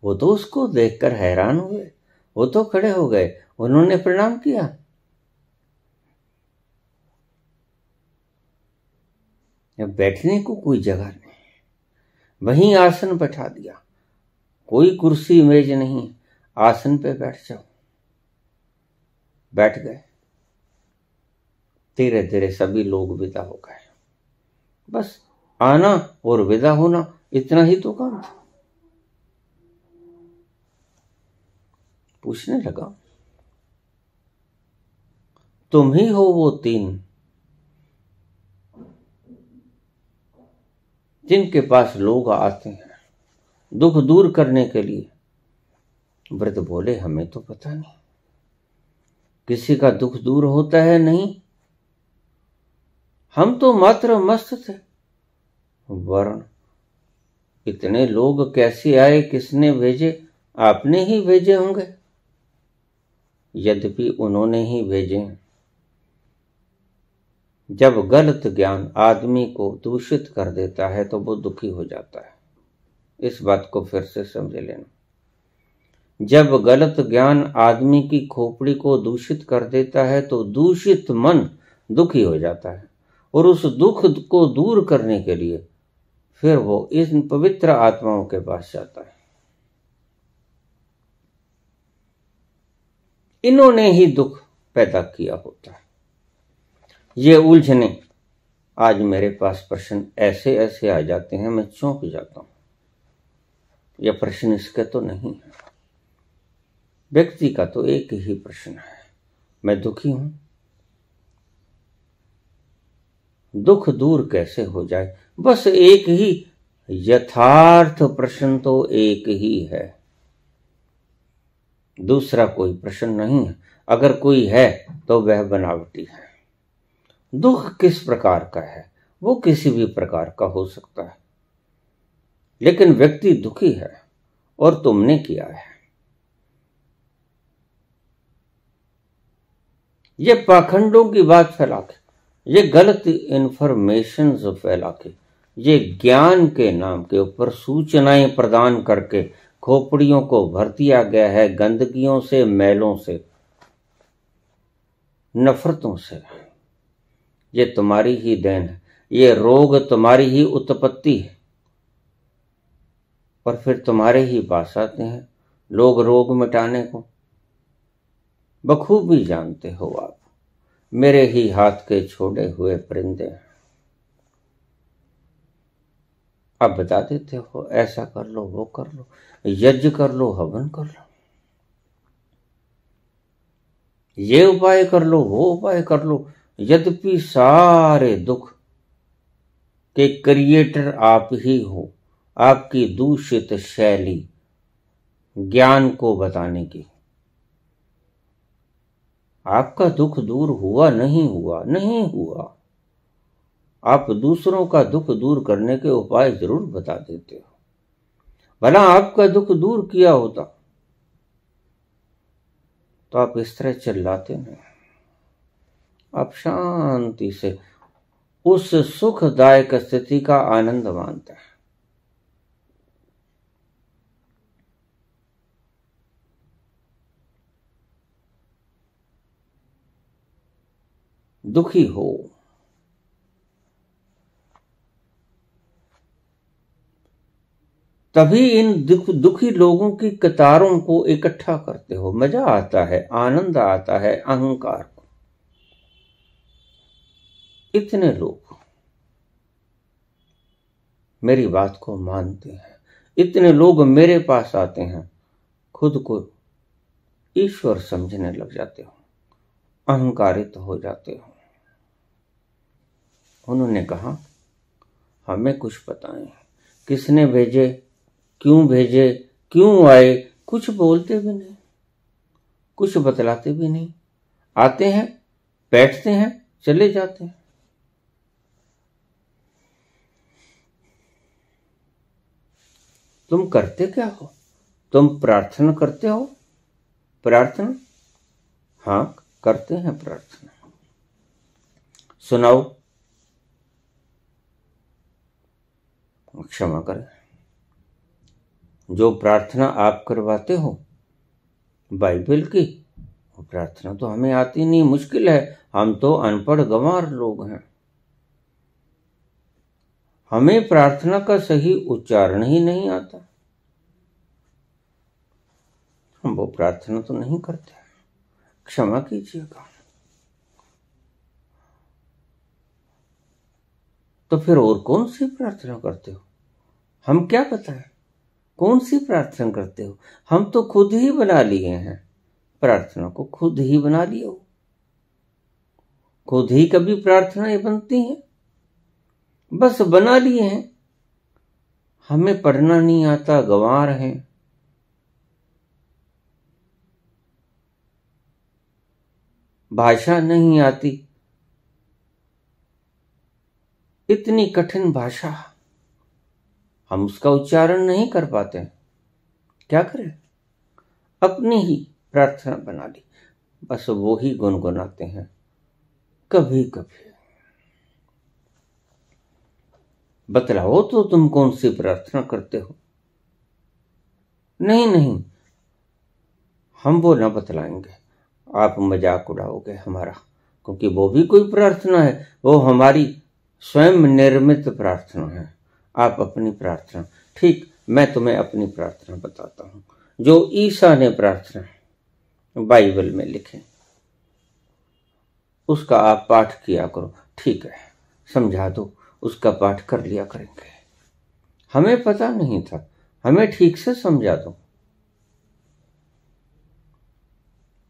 वो तो उसको देखकर हैरान हुए। वो तो खड़े हो गए, उन्होंने प्रणाम किया। बैठने को कोई जगह नहीं, वहीं आसन बैठा दिया। कोई कुर्सी मेज नहीं, आसन पे बैठ जाओ। बैठ गए। धीरे धीरे सभी लोग विदा हो गए। बस आना और विदा होना, इतना ही तो काम था। पूछने लगा, तुम ही हो वो तीन जिनके पास लोग आते हैं दुख दूर करने के लिए? वृद्ध बोले, हमें तो पता नहीं, किसी का दुख दूर होता है नहीं, हम तो मात्र मस्त थे। वर्ण इतने लोग कैसे आए, किसने भेजे? आपने ही भेजे होंगे। यद्यपि उन्होंने ही भेजे हैं। जब गलत ज्ञान आदमी को दूषित कर देता है तो वो दुखी हो जाता है। इस बात को फिर से समझ लेना। जब गलत ज्ञान आदमी की खोपड़ी को दूषित कर देता है तो दूषित मन दुखी हो जाता है, और उस दुख को दूर करने के लिए फिर वो इन पवित्र आत्माओं के पास जाता है। इन्होंने ही दुख पैदा किया होता है। ये उलझने, आज मेरे पास प्रश्न ऐसे ऐसे आ जाते हैं, मैं चौंक जाता हूं। यह प्रश्न इसके तो नहीं है। व्यक्ति का तो एक ही प्रश्न है, मैं दुखी हूं, दुख दूर कैसे हो जाए? बस एक ही यथार्थ प्रश्न तो एक ही है, दूसरा कोई प्रश्न नहीं है। अगर कोई है तो वह बनावटी है। दुख किस प्रकार का है? वो किसी भी प्रकार का हो सकता है, लेकिन व्यक्ति दुखी है और तुमने किया है। ये पाखंडों की बात फैला के, ये गलत इंफॉर्मेशन फैला के, ये ज्ञान के नाम के ऊपर सूचनाएं प्रदान करके खोपड़ियों को भर दिया गया है गंदगियों से, मैलों से, नफरतों से। ये तुम्हारी ही देन है, ये रोग तुम्हारी ही उत्पत्ति है, और फिर तुम्हारे ही पास आते हैं लोग रोग मिटाने को। बखूबी जानते हो आप, मेरे ही हाथ के छोड़े हुए परिंदे हैं। अब बता देते हो ऐसा कर लो, वो कर लो, यज्ञ कर लो, हवन कर लो, ये उपाय कर लो, वो उपाय कर लो। यद्यपि सारे दुख के क्रिएटर आप ही हो। आपकी दूषित शैली ज्ञान को बताने की। आपका दुख दूर हुआ नहीं हुआ, नहीं हुआ। आप दूसरों का दुख दूर करने के उपाय जरूर बता देते हो। भला आपका दुख दूर किया होता तो आप इस तरह चिल्लाते नहीं। आप शांति से उस सुखदायक स्थिति का आनंद मानते हैं। दुखी हो, तभी इन दुखी लोगों की कतारों को इकट्ठा करते हो। मजा आता है, आनंद आता है अहंकार को। इतने लोग मेरी बात को मानते हैं, इतने लोग मेरे पास आते हैं, खुद को ईश्वर समझने लग जाते हो, अहंकारित हो जाते हो। उन्होंने कहा हमें कुछ बताएं, किसने भेजे, क्यों आए, कुछ बोलते भी नहीं, कुछ बतलाते भी नहीं। आते हैं, बैठते हैं, चले जाते हैं। तुम करते क्या हो? तुम प्रार्थना करते हो? प्रार्थना? हाँ, करते हैं प्रार्थना। सुनाओ। क्षमा करें, जो प्रार्थना आप करवाते हो बाइबल की, वो प्रार्थना तो हमें आती नहीं, मुश्किल है। हम तो अनपढ़ गंवार लोग हैं, हमें प्रार्थना का सही उच्चारण ही नहीं आता। हम वो प्रार्थना तो नहीं करते, क्षमा कीजिएगा। तो फिर और कौन सी प्रार्थना करते हो? हम क्या बताएं, कौन सी प्रार्थना करते हो? हम तो खुद ही बना लिए हैं, प्रार्थना को खुद ही बना लिए हो। खुद ही कभी प्रार्थनाएं बनती हैं? बस बना लिए हैं। हमें पढ़ना नहीं आता, गंवार हैं। भाषा नहीं आती, इतनी कठिन भाषा, हम उसका उच्चारण नहीं कर पाते। क्या करें? अपनी ही प्रार्थना बना ली, बस वो ही गुनगुनाते हैं कभी कभी। बतलाओ तो तुम कौन सी प्रार्थना करते हो? नहीं, हम वो ना बतलाएंगे, आप मजाक उड़ाओगे हमारा, क्योंकि वो भी कोई प्रार्थना है, वो हमारी स्वयं निर्मित प्रार्थना है। आप अपनी प्रार्थना, ठीक, मैं तुम्हें अपनी प्रार्थना बताता हूं, जो ईसा ने प्रार्थना बाइबल में लिखे, उसका आप पाठ किया करो। ठीक है, समझा दो, उसका पाठ कर लिया करेंगे। हमें पता नहीं था, हमें ठीक से समझा दो।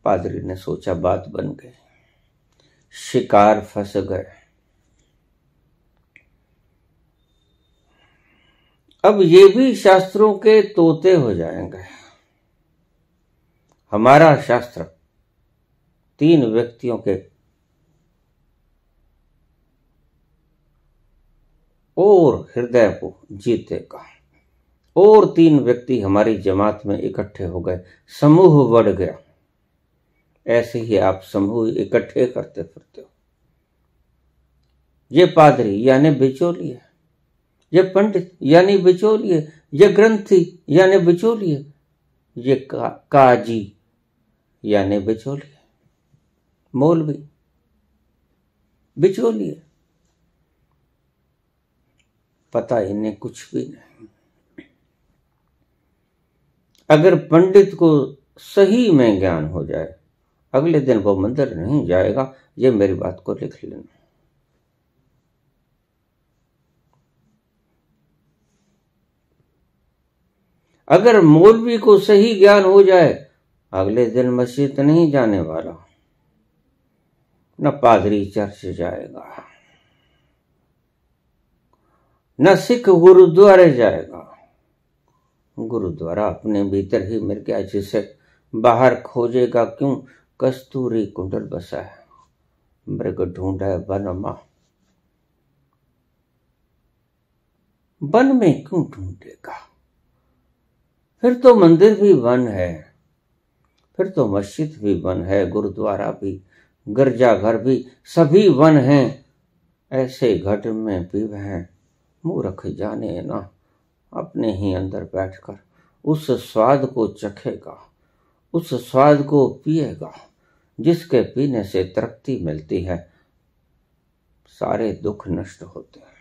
पादरी ने सोचा बात बन गई, शिकार फंस गए। अब ये भी शास्त्रों के तोते हो जाएंगे। हमारा शास्त्र 3 व्यक्तियों के और हृदय को जीतेगा। और 3 व्यक्ति हमारी जमात में इकट्ठे हो गए, समूह बढ़ गया। ऐसे ही आप समूह इकट्ठे करते फिरते हो। ये पादरी यानी बिचौलिए, ये पंडित यानी बिचौलिए, ये ग्रंथी यानी बिचौलिए, ये काजी यानी बिचौलिए, मौलवी बिचौलिए। पता इन्हें कुछ भी नहीं। अगर पंडित को सही में ज्ञान हो जाए, अगले दिन वो मंदिर नहीं जाएगा। ये मेरी बात को लिख लेना। अगर मौलवी को सही ज्ञान हो जाए, अगले दिन मस्जिद नहीं जाने वाला, न पादरी चर्च जाएगा, न सिख गुरुद्वारे जाएगा। गुरुद्वारा अपने भीतर ही मिल गया, जिसे बाहर खोजेगा क्यों? कस्तूरी कुंडल बसा है, मृग ढूंढे वन मां, वन में क्यों ढूंढेगा? फिर तो मंदिर भी वन है, फिर तो मस्जिद भी वन है, गुरुद्वारा भी, गिरजाघर भी, सभी वन हैं। ऐसे घट में भी वह मूर्ख जाने ना, अपने ही अंदर बैठकर उस स्वाद को चखेगा, उस स्वाद को पिएगा जिसके पीने से तृप्ति मिलती है, सारे दुख नष्ट होते हैं।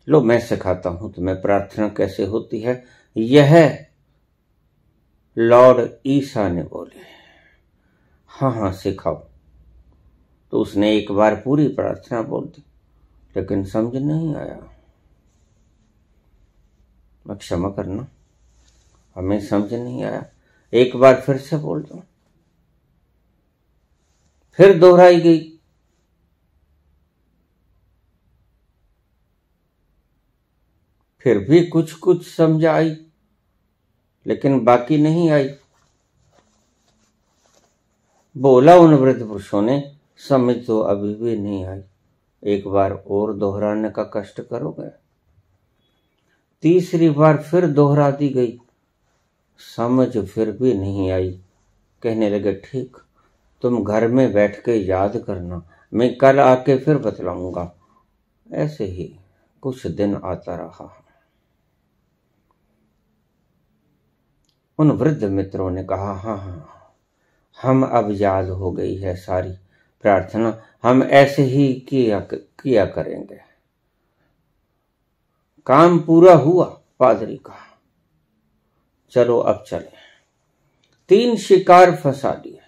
लो, मैं सिखाता हूं तुम्हें प्रार्थना कैसे होती है। यह लॉर्ड ईसा ने बोले। हाँ हाँ सिखाओ। तो उसने एक बार पूरी प्रार्थना बोल दी, लेकिन समझ नहीं आया। मैं क्षमा करना, हमें समझ नहीं आया। एक बार फिर से बोल दो। फिर दोहराई गई। फिर भी कुछ कुछ समझ आई, लेकिन बाकी नहीं आई। बोला उन वृद्ध पुरुषों ने, समझ तो अभी भी नहीं आई, एक बार और दोहराने का कष्ट करोगे? तीसरी बार फिर दोहरा दी गई, समझ फिर भी नहीं आई। कहने लगे, ठीक, तुम घर में बैठ के याद करना, मैं कल आके फिर बतलाऊंगा। ऐसे ही कुछ दिन आता रहा। उन वृद्ध मित्रों ने कहा, हाँ हाँ, हम अब याद हो गई है सारी प्रार्थना, हम ऐसे ही किया करेंगे। काम पूरा हुआ पादरी का। चलो अब चले। 3 शिकार फंसा लिए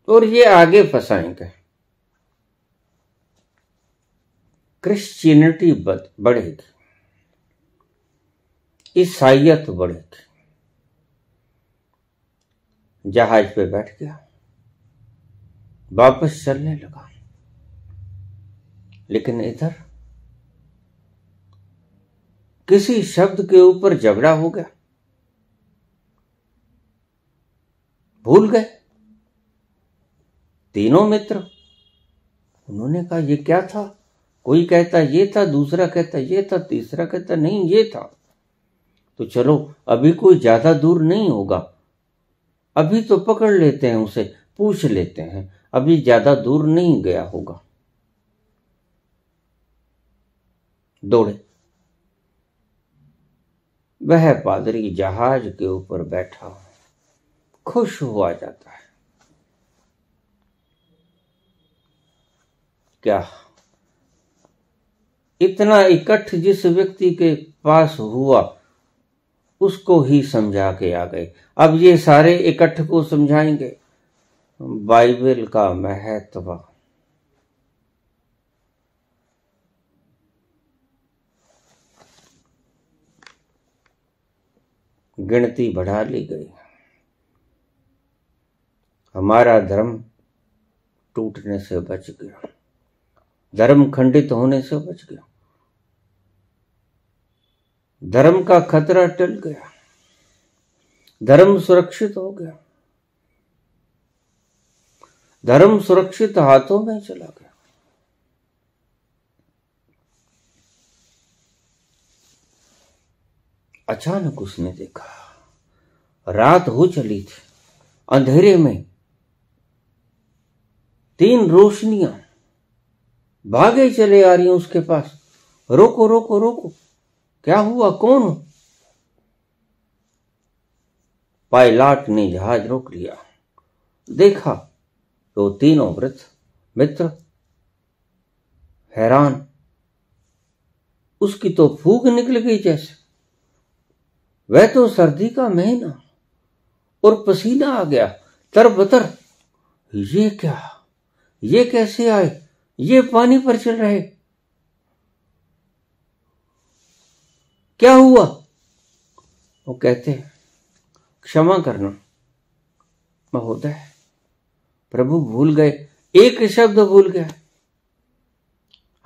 और ये आगे फंसाएंगे। क्रिश्चियनिटी बढ़ेगी, ईसाइयत बढ़ेगी। जहाज पे बैठ गया, वापस चलने लगा, लेकिन इधर किसी शब्द के ऊपर झगड़ा हो गया, भूल गए। तीनों मित्र, उन्होंने कहा ये क्या था? कोई कहता ये था, दूसरा कहता ये था, तीसरा कहता नहीं ये था। तो चलो अभी कोई ज्यादा दूर नहीं होगा, अभी तो पकड़ लेते हैं उसे, पूछ लेते हैं, अभी ज्यादा दूर नहीं गया होगा। दौड़े। वह पादरी जहाज के ऊपर बैठा खुश हुआ जाता है। क्या इतना इकट्ठ जिस व्यक्ति के पास हुआ उसको ही समझा के आ गए, अब ये सारे इकट्ठ को समझाएंगे बाइबल का महत्व। गिनती बढ़ा ली गई। हमारा धर्म टूटने से बच गया, धर्म खंडित होने से बच गया, धर्म का खतरा टल गया, धर्म सुरक्षित हो गया, धर्म सुरक्षित हाथों में चला गया। अचानक उसने देखा, रात हो चली थी, अंधेरे में 3 रोशनियां भागे चले आ रही हैं उसके पास। रोको रोको रोको, क्या हुआ, कौन हो? पायलट ने जहाज रोक लिया, देखा तो 3 वृद्ध मित्र। हैरान, उसकी तो फूंक निकल गई जैसे। वह तो सर्दी का महीना और पसीना आ गया तरबतर। ये क्या, ये कैसे आए, ये पानी पर चल रहे, क्या हुआ? वो कहते, क्षमा करना महोदय, प्रभु भूल गए, एक शब्द भूल गया,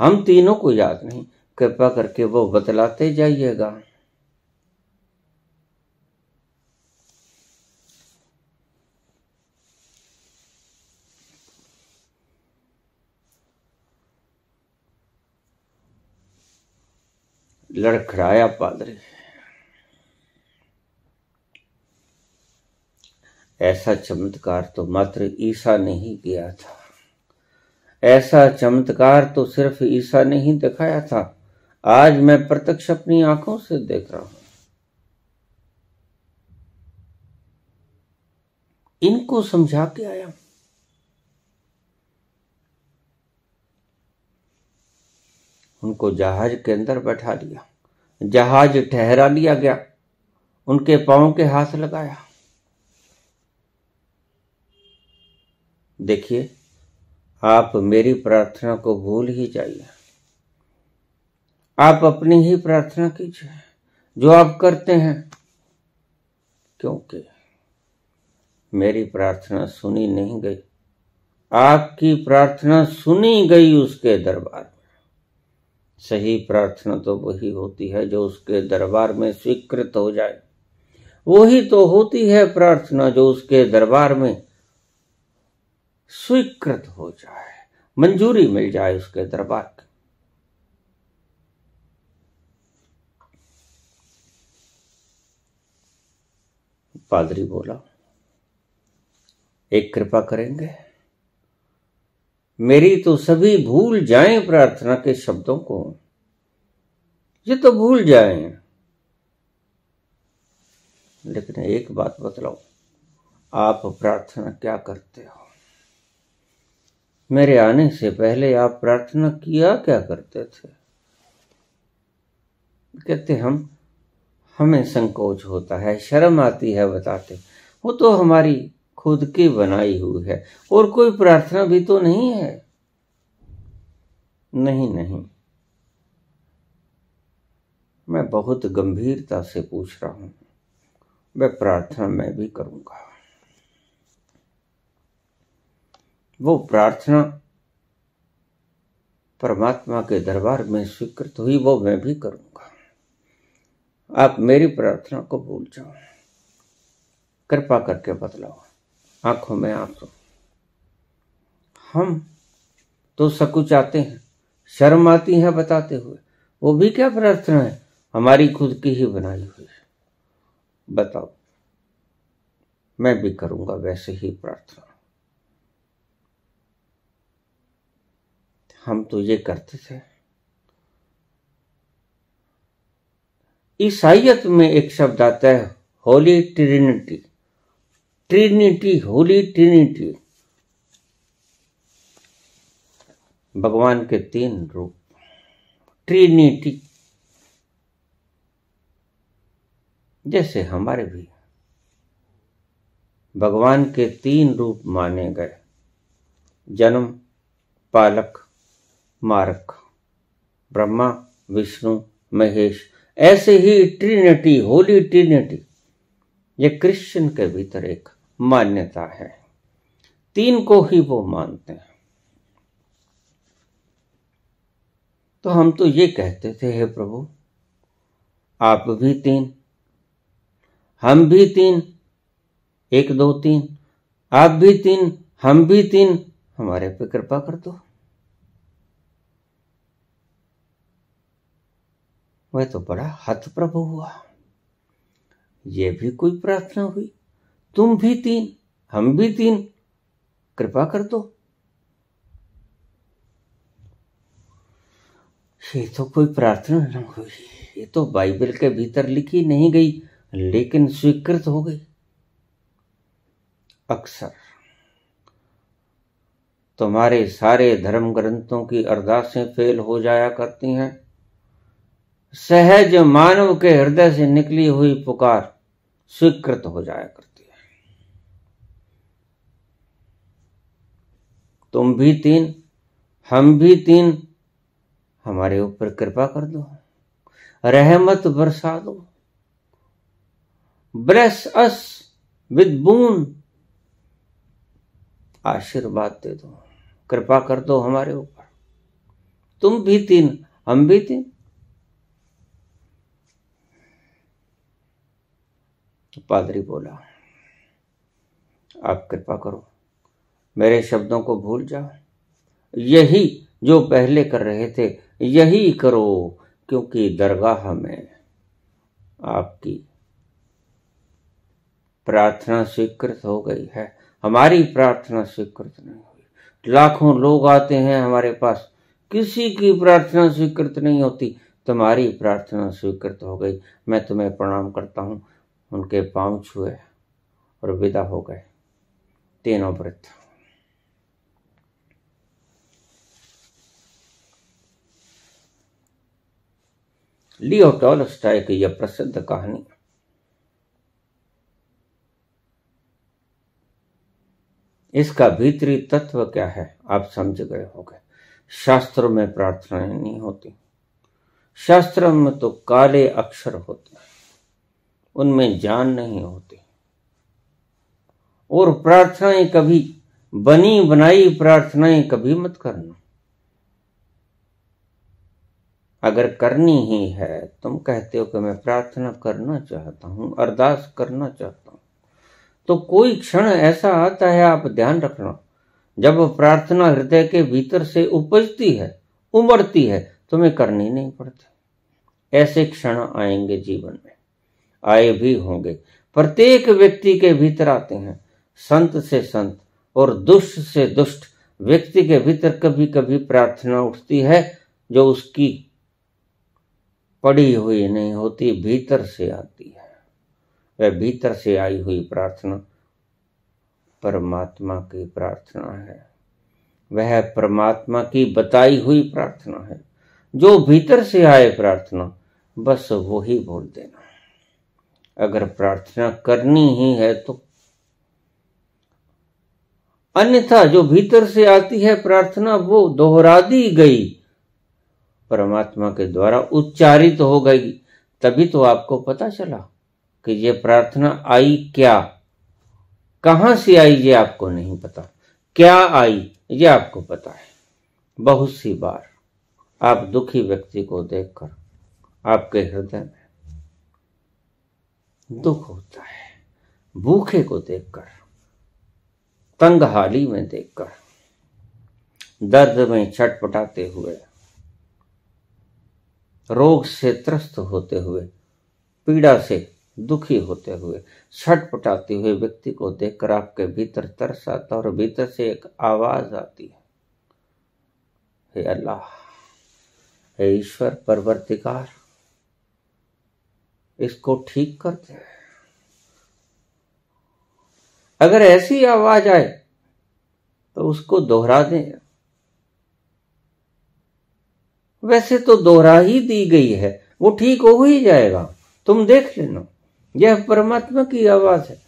हम तीनों को याद नहीं, कृपा करके वो बतलाते जाइएगा। लड़खड़ाया पादरी। ऐसा चमत्कार तो मात्र ईसा ने ही किया था, ऐसा चमत्कार तो सिर्फ ईसा ने ही दिखाया था। आज मैं प्रत्यक्ष अपनी आंखों से देख रहा हूं। इनको समझा के आया। उनको जहाज के अंदर बैठा लिया, जहाज ठहरा लिया गया, उनके पांव के हाथ लगाया। देखिए, आप मेरी प्रार्थना को भूल ही जाइए, आप अपनी ही प्रार्थना कीजिए जो आप करते हैं, क्योंकि मेरी प्रार्थना सुनी नहीं गई, आपकी प्रार्थना सुनी गई उसके दरबार में। सही प्रार्थना तो वही होती है जो उसके दरबार में स्वीकृत हो जाए, वही तो होती है प्रार्थना जो उसके दरबार में स्वीकृत हो जाए, मंजूरी मिल जाए उसके दरबार की। पादरी बोला, एक कृपा करेंगे, मेरी तो सभी भूल जाएं प्रार्थना के शब्दों को, ये तो भूल जाएं, लेकिन एक बात बतलाओ, आप प्रार्थना क्या करते हो? मेरे आने से पहले आप प्रार्थना किया क्या करते थे? कहते हमें संकोच होता है, शर्म आती है बताते, वो तो हमारी खुद की बनाई हुई है और कोई प्रार्थना भी तो नहीं है। नहीं नहीं, मैं बहुत गंभीरता से पूछ रहा हूं, मैं प्रार्थना मैं भी करूंगा। वो प्रार्थना परमात्मा के दरबार में स्वीकृत हुई, वो मैं भी करूंगा। आप मेरी प्रार्थना को भूल जाओ, कृपा करके बतलाओ। आंखों में आंसू। हम तो सकुचाते हैं, शर्म आती है बताते हुए, वो भी क्या प्रार्थना है, हमारी खुद की ही बनाई हुई है। बताओ, मैं भी करूंगा वैसे ही प्रार्थना। हम तो ये करते थे। ईसाइयत में एक शब्द आता है, Holi Trinity, Trinity, Holi Trinity, भगवान के 3 रूप, ट्रिनिटी। जैसे हमारे भी भगवान के 3 रूप माने गए, जन्म, पालक, मारक, ब्रह्मा, विष्णु, महेश। ऐसे ही ट्रिनिटी, होली ट्रिनिटी, ये क्रिश्चियन के भीतर एक मान्यता है। तीन को ही वो मानते हैं। तो हम तो ये कहते थे, हे प्रभु आप भी तीन, हम भी तीन, 1 2 3, आप भी तीन, हम भी तीन, हमारे पे कृपा कर दो। वह तो बड़ा हतप्रभु हुआ। ये भी कोई प्रार्थना हुई? तुम भी तीन, हम भी तीन, कृपा कर दो। ये तो कोई प्रार्थना न हुई, ये तो बाइबल के भीतर लिखी नहीं गई, लेकिन स्वीकृत हो गई। अक्सर तुम्हारे सारे धर्म ग्रंथों की अरदासें फेल हो जाया करती हैं। सहज मानव के हृदय से निकली हुई पुकार स्वीकृत हो जाया करती है। तुम भी तीन, हम भी तीन, हमारे ऊपर कृपा कर दो, रहमत बरसा दो, ब्लेस अस विद बून, आशीर्वाद दे दो, कृपा कर दो हमारे ऊपर। तुम भी तीन, हम भी तीन। पादरी बोला, आप कृपा करो, मेरे शब्दों को भूल जाओ, यही जो पहले कर रहे थे यही करो, क्योंकि दरगाह में आपकी प्रार्थना स्वीकृत हो गई है, हमारी प्रार्थना स्वीकृत नहीं हुई। लाखों लोग आते हैं हमारे पास, किसी की प्रार्थना स्वीकृत नहीं होती, तुम्हारी प्रार्थना स्वीकृत हो गई। मैं तुम्हें प्रणाम करता हूँ। उनके पांव छुए और विदा हो गए तीनों वृद्ध। लियो टॉलस्टॉय की यह प्रसिद्ध कहानी इसका भीतरी तत्व क्या है आप समझ गए होंगे। शास्त्रों में प्रार्थनाएं नहीं होती, शास्त्रों में तो काले अक्षर होते हैं, उनमें जान नहीं होती। और प्रार्थनाएं कभी बनी बनाई प्रार्थनाएं कभी मत करना। अगर करनी ही है, तुम कहते हो कि मैं प्रार्थना करना चाहता हूं, अरदास करना चाहता हूं, तो कोई क्षण ऐसा आता है, आप ध्यान रखना, जब प्रार्थना हृदय के भीतर से उपजती है, उमड़ती है, तुम्हें करनी नहीं पड़ती। ऐसे क्षण आएंगे जीवन में, आए भी होंगे, प्रत्येक व्यक्ति के भीतर आते हैं। संत से संत और दुष्ट से दुष्ट व्यक्ति के भीतर कभी कभी प्रार्थना उठती है जो उसकी पड़ी हुई नहीं होती, भीतर से आती है। वह भीतर से आई हुई प्रार्थना परमात्मा की प्रार्थना है, वह परमात्मा की बताई हुई प्रार्थना है। जो भीतर से आए प्रार्थना, बस वो ही बोल देना। अगर प्रार्थना करनी ही है तो, अन्यथा जो भीतर से आती है प्रार्थना वो दोहरा दी गई, परमात्मा के द्वारा उच्चारित हो गई। तभी तो आपको पता चला कि ये प्रार्थना आई क्या, कहां से आई ये आपको नहीं पता, क्या आई ये आपको पता है। बहुत सी बार आप दुखी व्यक्ति को देखकर आपके हृदय में दुख होता है, भूखे को देखकर, तंगहाली में देखकर, दर्द में छटपटाते हुए, रोग से त्रस्त होते हुए, पीड़ा से दुखी होते हुए, छटपटाते हुए व्यक्ति को देखकर आपके भीतर तरस आता और भीतर से एक आवाज आती है, हे अल्लाह, हे ईश्वर परवरदिगार, इसको ठीक कर दे। अगर ऐसी आवाज आए तो उसको दोहरा दें। वैसे तो दोहरा ही दी गई है, वो ठीक हो ही जाएगा, तुम देख लेना। यह परमात्मा की आवाज है,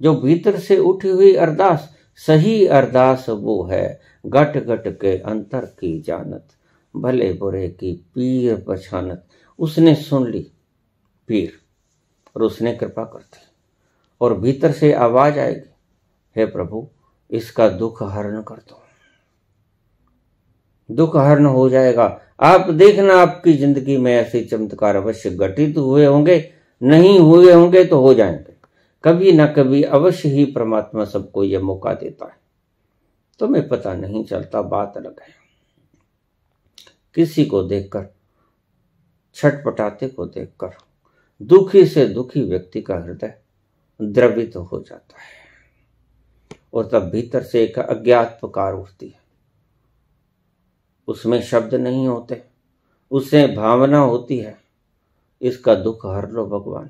जो भीतर से उठी हुई अरदास, सही अरदास वो है, गट गट के अंतर की जानत, भले बुरे की पीर पछानत। उसने सुन ली पीर और उसने कृपा कर दी, और भीतर से आवाज आएगी, हे प्रभु इसका दुख हरण कर दो, दुख हरण हो जाएगा। आप देखना आपकी जिंदगी में ऐसे चमत्कार अवश्य घटित हुए होंगे, नहीं हुए होंगे तो हो जाएंगे। कभी ना कभी अवश्य ही परमात्मा सबको यह मौका देता है। तुम्हें पता नहीं चलता, बात अलग है। किसी को देखकर, छटपटाते को देखकर दुखी से दुखी व्यक्ति का हृदय द्रवित हो जाता है, और तब भीतर से एक अज्ञात पुकार उठती है। उसमें शब्द नहीं होते, उससे भावना होती है, इसका दुख हर लो भगवान।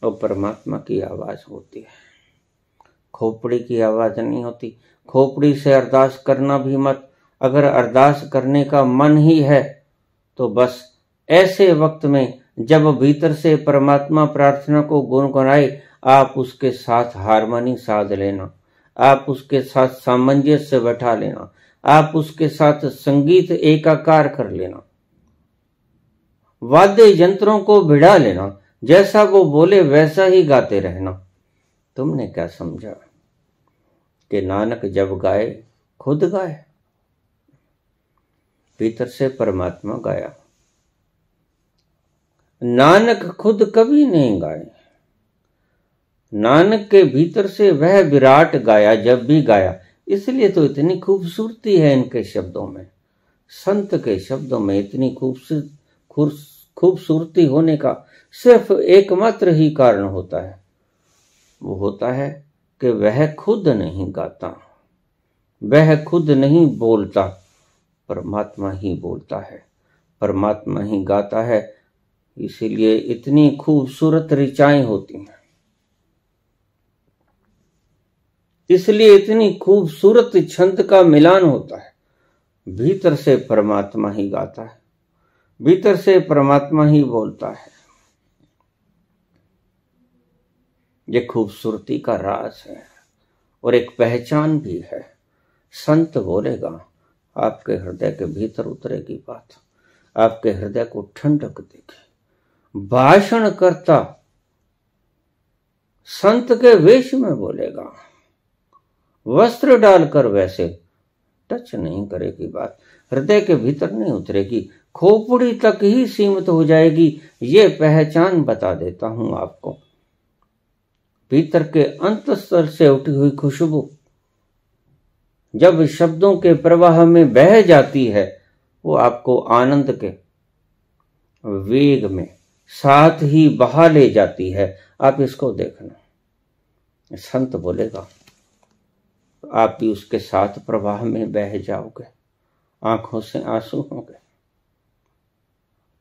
और परमात्मा की आवाज होती है, खोपड़ी की आवाज नहीं होती। खोपड़ी से अरदास करना भी मत। अगर अरदास करने का मन ही है तो बस ऐसे वक्त में जब भीतर से परमात्मा प्रार्थना को गुनगुनाए, आप उसके साथ हारमोनी साध लेना, आप उसके साथ सामंजस्य बैठा लेना, आप उसके साथ संगीत एकाकार कर लेना, वाद्य यंत्रों को भिड़ा लेना, जैसा वो बोले वैसा ही गाते रहना। तुमने क्या समझा कि नानक जब गाए खुद गाए? भीतर से परमात्मा गाया, नानक खुद कभी नहीं गाए। नानक के भीतर से वह विराट गाया जब भी गाया। इसलिए तो इतनी खूबसूरती है इनके शब्दों में। संत के शब्दों में इतनी खूबसूरती होने का सिर्फ एकमात्र ही कारण होता है, वो होता है कि वह खुद नहीं गाता, वह खुद नहीं बोलता, परमात्मा ही बोलता है, परमात्मा ही गाता है। इसीलिए इतनी खूबसूरत ऋचाएं होती हैं, इसलिए इतनी खूबसूरत छंद का मिलान होता है। भीतर से परमात्मा ही गाता है, भीतर से परमात्मा ही बोलता है। ये खूबसूरती का राज है और एक पहचान भी है। संत बोलेगा, आपके हृदय के भीतर उतरेगी बात, आपके हृदय को ठंडक देगी। भाषण करता संत के वेश में बोलेगा, वस्त्र डालकर वैसे टच नहीं करेगी बात, हृदय के भीतर नहीं उतरेगी, खोपड़ी तक ही सीमित हो जाएगी। ये पहचान बता देता हूं आपको। भीतर के अंतःस्थल से उठी हुई खुशबू जब शब्दों के प्रवाह में बह जाती है, वो आपको आनंद के वेग में साथ ही बहा ले जाती है। आप इसको देखना। संत बोलेगा, आप भी उसके साथ प्रवाह में बह जाओगे, आंखों से आंसू होंगे,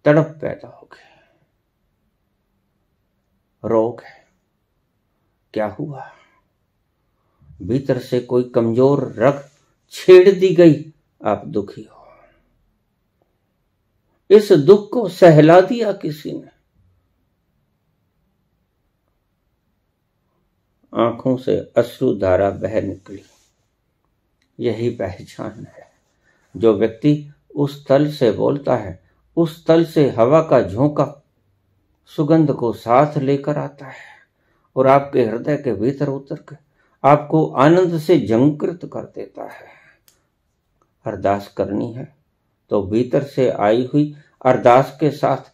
तड़प पैदा होगी, रोग है, क्या हुआ? भीतर से कोई कमजोर रग छेड़ दी गई, आप दुखी हो। इस दुख को सहला दिया किसी ने, आंखों से अश्रुधारा बह निकली। यही पहचान है। जो व्यक्ति उस तल से बोलता है, उस तल से हवा का झोंका सुगंध को साथ लेकर आता है और आपके हृदय के भीतर उतर के आपको आनंद से झंकृत कर देता है। अरदास करनी है तो भीतर से आई हुई अरदास के साथ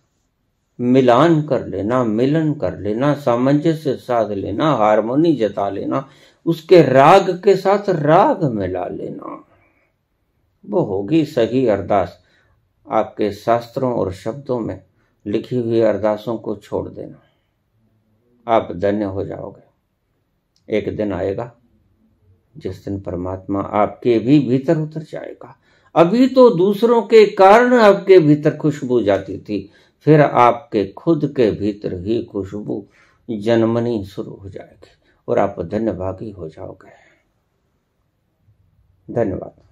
मिलान कर लेना, मिलन कर लेना, सामंजस्य साध लेना, हारमोनी जता लेना, उसके राग के साथ राग मिला लेना, वो होगी सही अरदास। आपके शास्त्रों और शब्दों में लिखी हुई अरदासों को छोड़ देना, आप धन्य हो जाओगे। एक दिन आएगा जिस दिन परमात्मा आपके भी भीतर उतर जाएगा। अभी तो दूसरों के कारण आपके भीतर खुशबू जाती थी, फिर आपके खुद के भीतर ही खुशबू जन्मनी शुरू हो जाएगी और आप धन्यभागी हो जाओगे। धन्यवाद।